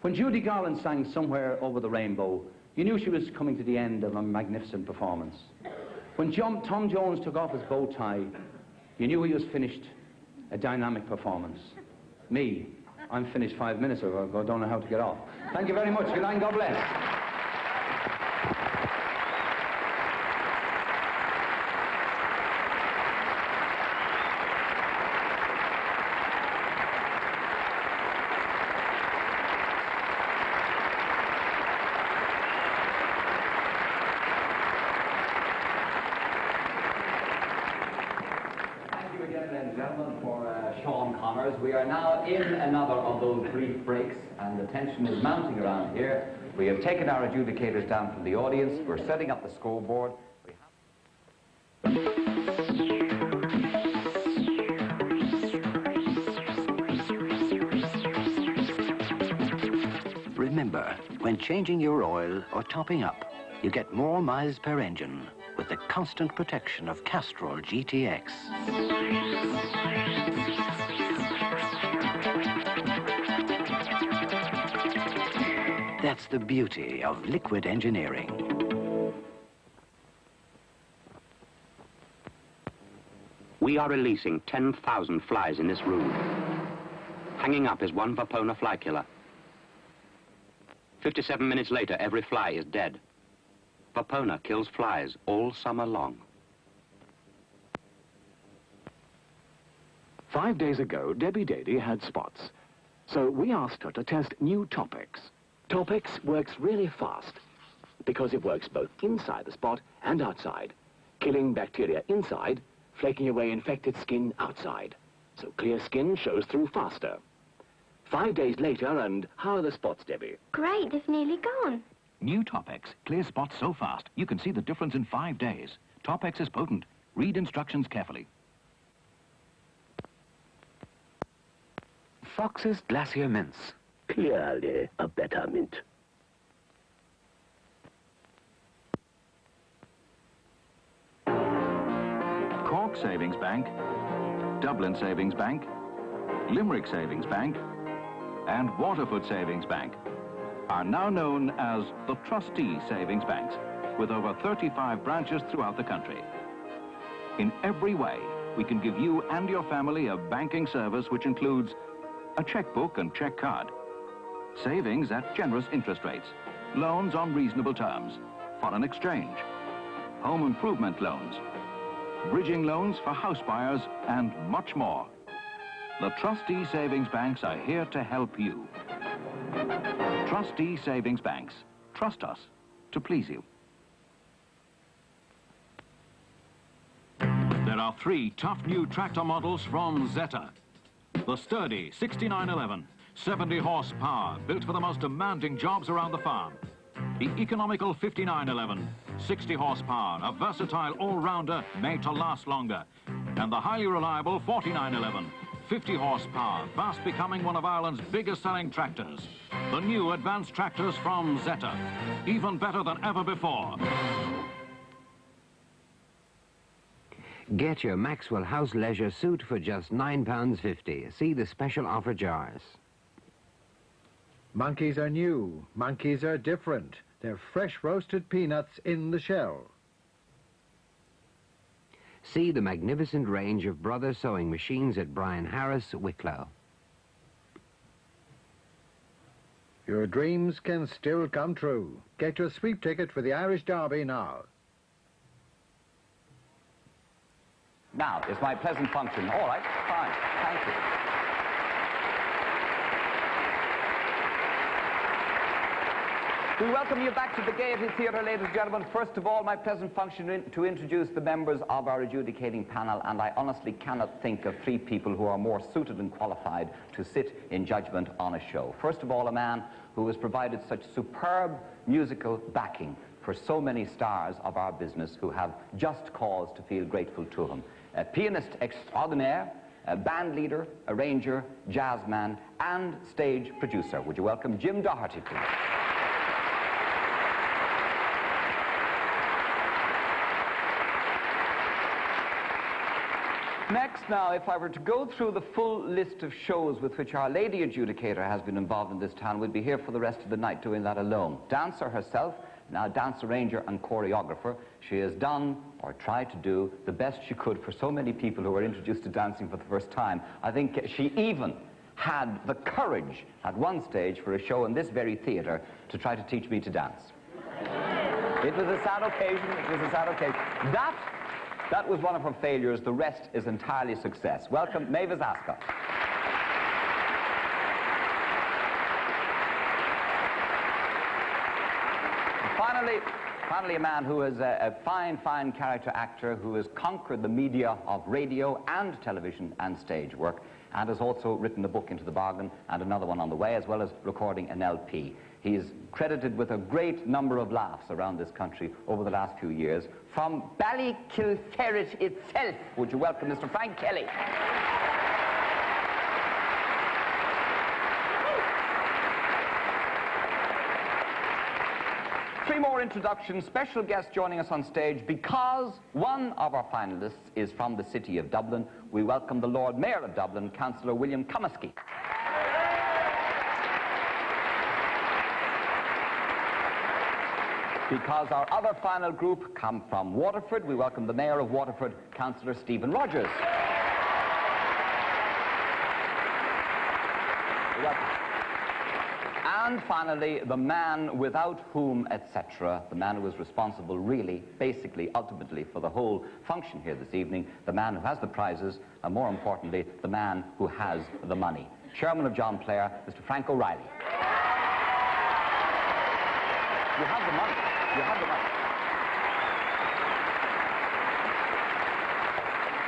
When Judy Garland sang Somewhere Over the Rainbow, you knew she was coming to the end of a magnificent performance. When Tom Jones took off his bow tie, you knew he was finished a dynamic performance. Me, I'm finished 5 minutes ago, I don't know how to get off. Thank you very much. Good night, God bless. We are now in another of those brief breaks, and the tension is mounting around here. We have taken our adjudicators down from the audience. We're setting up the scoreboard. Remember, when changing your oil or topping up, you get more miles per engine with the constant protection of Castrol GTX. That's the beauty of liquid engineering. We are releasing 10,000 flies in this room. Hanging up is one Vapona fly killer. 57 minutes later, every fly is dead. Vapona kills flies all summer long. 5 days ago, Debbie Dady had spots. So we asked her to test new Topex. Topex works really fast because it works both inside the spot and outside, killing bacteria inside, flaking away infected skin outside. So clear skin shows through faster. 5 days later, and how are the spots, Debbie? Great, they've nearly gone. New Topex. Clear spots so fast, you can see the difference in 5 days. Topex is potent. Read instructions carefully. Fox's Glacier Mints. Clearly a better mint. Cork Savings Bank, Dublin Savings Bank, Limerick Savings Bank, and Waterford Savings Bank are now known as the Trustee Savings Banks, with over 35 branches throughout the country. In every way, we can give you and your family a banking service which includes a checkbook and check card, savings at generous interest rates, loans on reasonable terms, foreign exchange, home improvement loans, bridging loans for house buyers, and much more. The Trustee Savings Banks are here to help you. Trustee Savings Banks. Trust us to please you. There are 3 tough new tractor models from Zeta. The sturdy 6911, 70 horsepower, built for the most demanding jobs around the farm. The economical 5911, 60 horsepower, a versatile all-rounder made to last longer. And the highly reliable 4911, 50 horsepower, fast becoming one of Ireland's biggest selling tractors. The new advanced tractors from Zeta, even better than ever before. Get your Maxwell House Leisure suit for just £9.50. See the special offer jars. Monkeys are new. Monkeys are different. They're fresh roasted peanuts in the shell. See the magnificent range of Brother sewing machines at Brian Harris, Wicklow. Your dreams can still come true. Get your sweep ticket for the Irish Derby now. Now, it's my pleasant function. All right, fine. Thank you. We welcome you back to the Gaiety Theatre, ladies and gentlemen. First of all, my pleasant function to introduce the members of our adjudicating panel, and I honestly cannot think of 3 people who are more suited and qualified to sit in judgment on a show. First of all, a man who has provided such superb musical backing for so many stars of our business who have just cause to feel grateful to him. A pianist extraordinaire, a band leader, arranger, jazzman, and stage producer. Would you welcome Jim Doherty, please? Next, now, if I were to go through the full list of shows with which Our Lady Adjudicator has been involved in this town, we'd be here for the rest of the night doing that alone. Dancer herself, now dance arranger and choreographer, she has done, or tried to do, the best she could for so many people who were introduced to dancing for the first time. I think she even had the courage at one stage for a show in this very theatre to try to teach me to dance. It was a sad occasion, it was a sad occasion. That was one of her failures. The rest is entirely success. Welcome, Mavis Ascot. Finally, a man who is a fine, fine character actor who has conquered the media of radio and television and stage work, and has also written a book into the bargain and another one on the way, as well as recording an LP. He is credited with a great number of laughs around this country over the last few years. From Ballykilferrit itself, would you welcome Mr. Frank Kelly? three more introductions. Special guest joining us on stage because one of our finalists is from the city of Dublin. We welcome the Lord Mayor of Dublin, Councillor William Comiskey. Because our other final group come from Waterford, we welcome the Mayor of Waterford, Councillor Stephen Rogers. Welcome. And finally, the man without whom, etc., the man who is responsible really, basically, ultimately for the whole function here this evening, the man who has the prizes, and more importantly, the man who has the money. Chairman of John Player, Mr. Frank O'Reilly. You have the money. You have the money.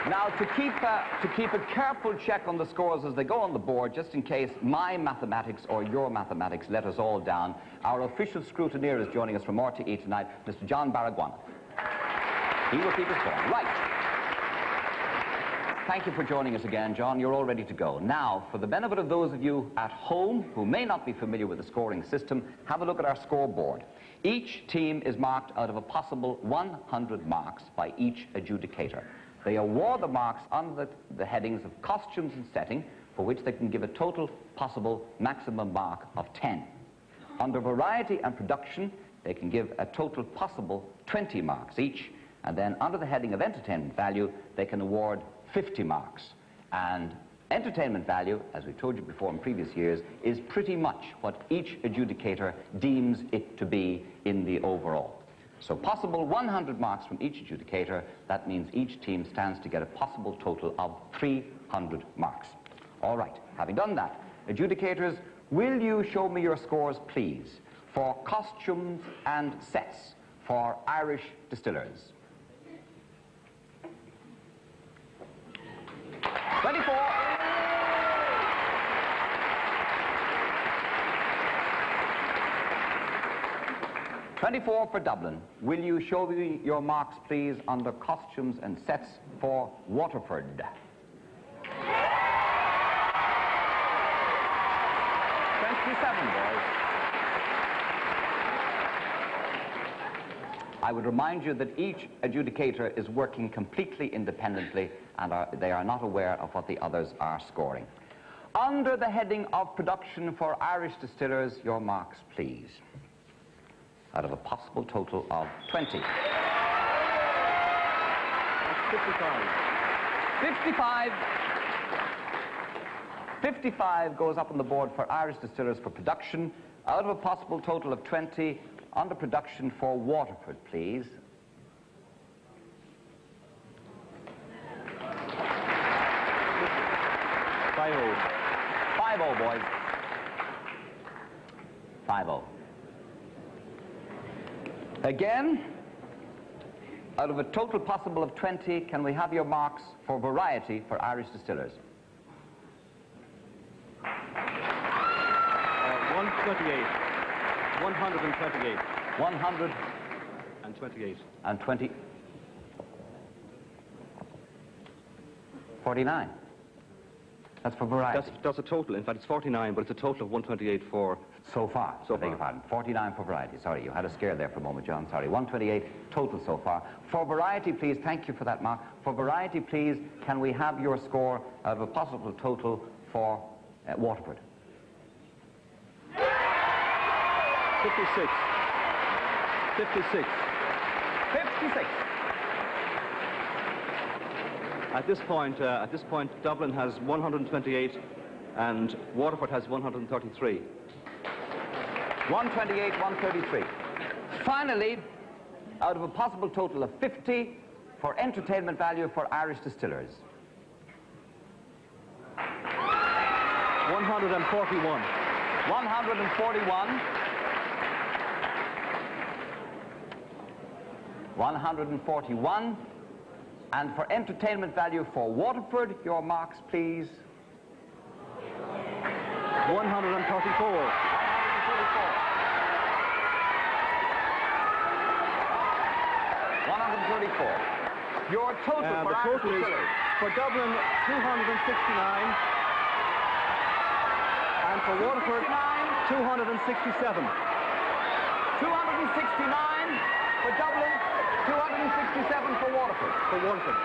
Now, to keep a careful check on the scores as they go on the board, just in case my mathematics or your mathematics let us all down, our official scrutineer is joining us from RTE tonight, Mr. John Baragwana. He will keep us going. Right. Thank you for joining us again, John. You're all ready to go. Now, for the benefit of those of you at home who may not be familiar with the scoring system, have a look at our scoreboard. Each team is marked out of a possible 100 marks by each adjudicator. They award the marks under the headings of costumes and setting, for which they can give a total possible maximum mark of 10. Under variety and production, they can give a total possible 20 marks each. And then under the heading of entertainment value, they can award 50 marks. And entertainment value, as we told you before in previous years, is pretty much what each adjudicator deems it to be in the overall. So possible 100 marks from each adjudicator, that means each team stands to get a possible total of 300 marks. All right, having done that, adjudicators, will you show me your scores, please, for costumes and sets for Irish distillers? 24. 24 for Dublin. Will you show me your marks, please, under costumes and sets for Waterford? 27, boys. I would remind you that each adjudicator is working completely independently and they are not aware of what the others are scoring. Under the heading of production for Irish distillers, your marks, please. Out of a possible total of 20. 55. 55. 55 goes up on the board for Irish distillers for production. Out of a possible total of 20, under production for Waterford, please. 50. 50, boys. 50. Again, out of a total possible of 20, can we have your marks for variety for Irish distillers? 128. 128. 128. And 20. 49. That's for variety. That's a total. In fact, it's 49, but it's a total of 128 for... So far. So beg your pardon. 49 for variety. Sorry, you had a scare there for a moment, John. Sorry. 128 total so far. For variety, please, thank you for that, Mark. For variety, please, can we have your score out of a possible total for Waterford? 56. 56. 56. At this point, Dublin has 128 and Waterford has 133. 128, 133. Finally, out of a possible total of 50 for entertainment value for Irish distillers. 141. 141. 141. And for entertainment value for Waterford, your marks, please. 134. 134. Your total for the total is for Dublin 269 and for Waterford 267. 269 for Dublin, 267 for Waterford.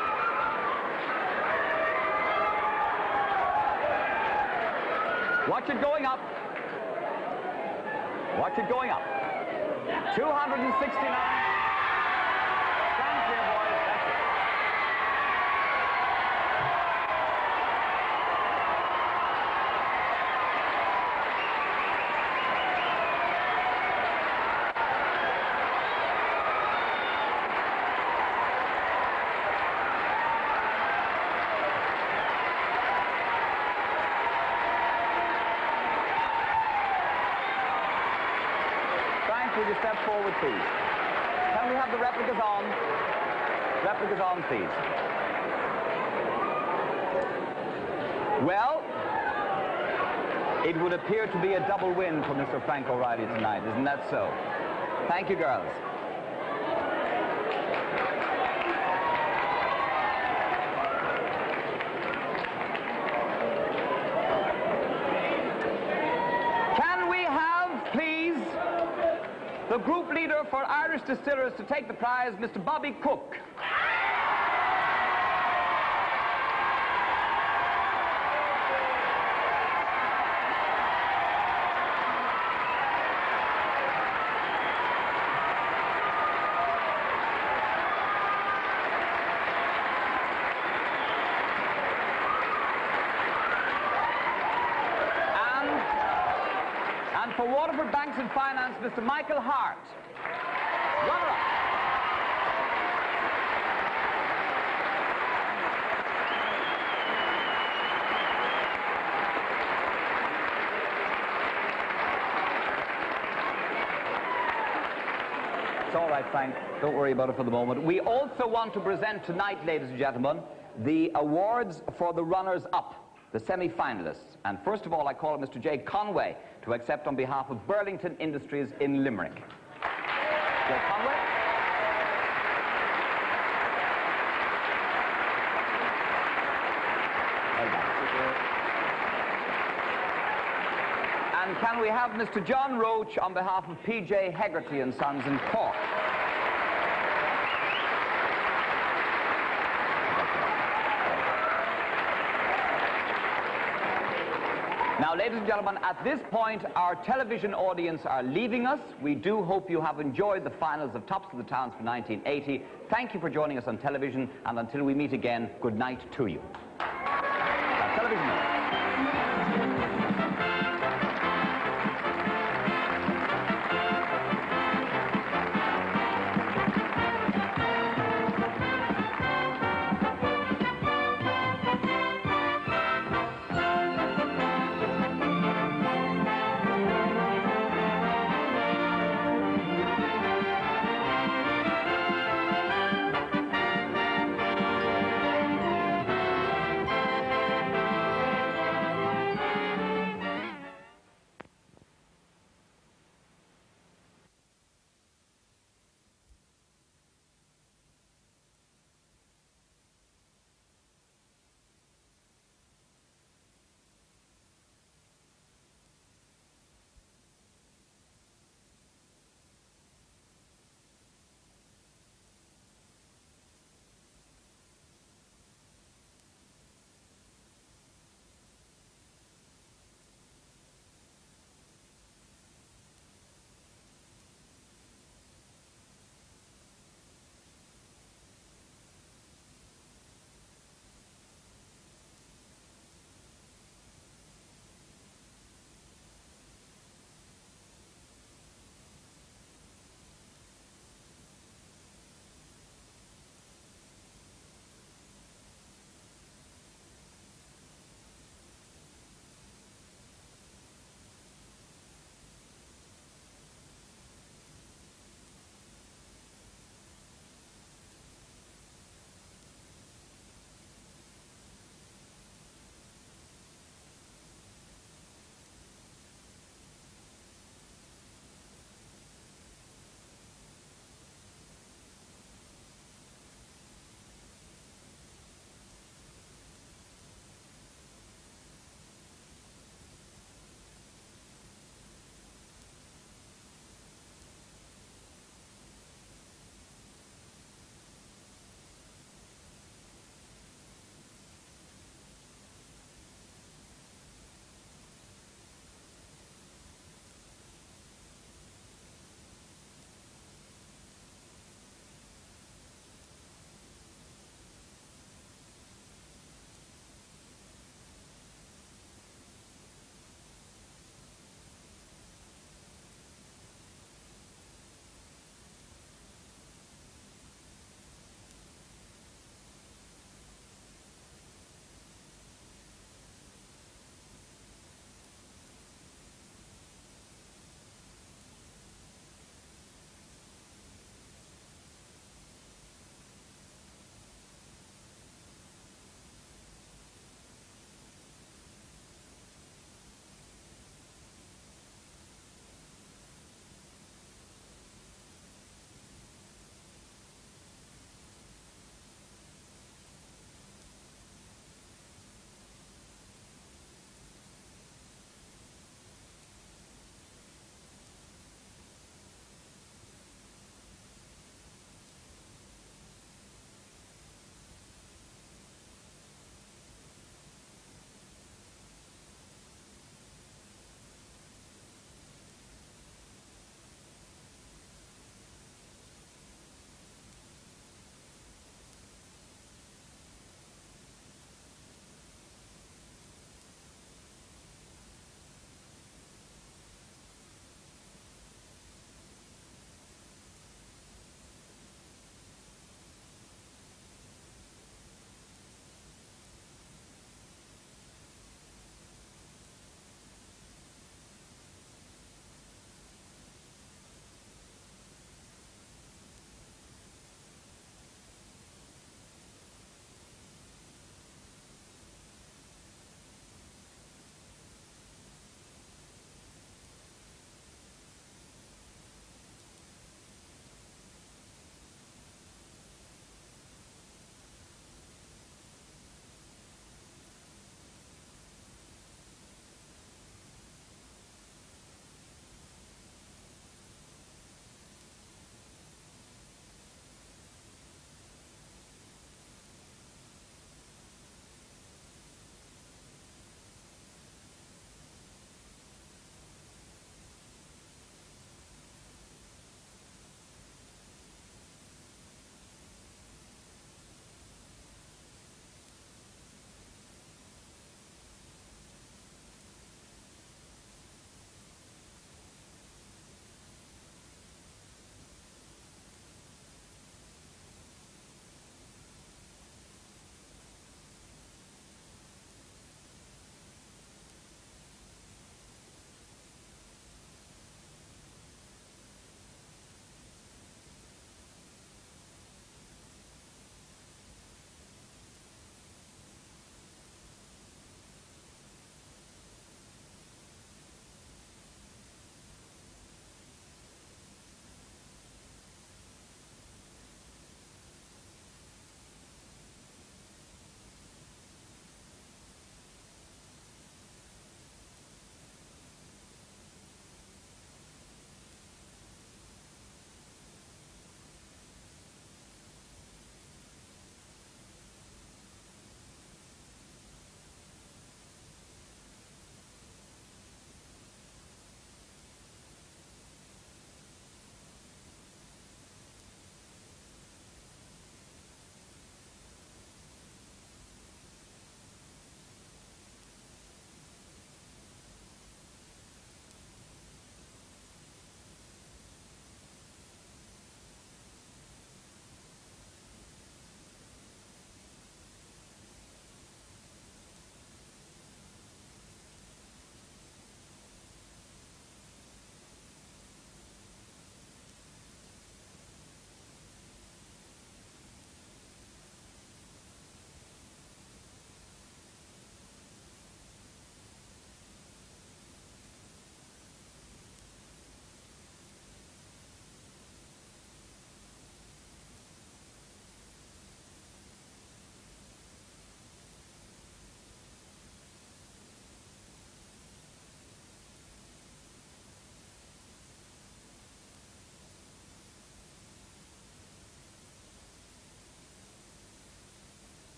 Watch it going up. Watch it going up. 269. Stand clear, boys. That's it. Would you step forward, please? Can we have the replicas on? Replicas on, please. Well, it would appear to be a double win for Mr. Frank O'Reilly tonight, isn't that so? Thank you, girls. The group leader for Irish Distillers to take the prize, Mr. Bobby Cook. And for Waterford Banks and Finance, Mr. Michael Hart. Runner-up. It's all right, Frank. Don't worry about it for the moment. We also want to present tonight, ladies and gentlemen, the awards for the runners-up, the semi-finalists. And first of all, I call on Mr. Jay Conway to accept on behalf of Burlington Industries in Limerick. Jay Conway. Well done. And can we have Mr. John Roach on behalf of P.J. Hegarty and Sons in Cork? Now, ladies and gentlemen, at this point, our television audience are leaving us. We do hope you have enjoyed the finals of Tops of the Towns for 1980. Thank you for joining us on television, and until we meet again, good night to you. Television.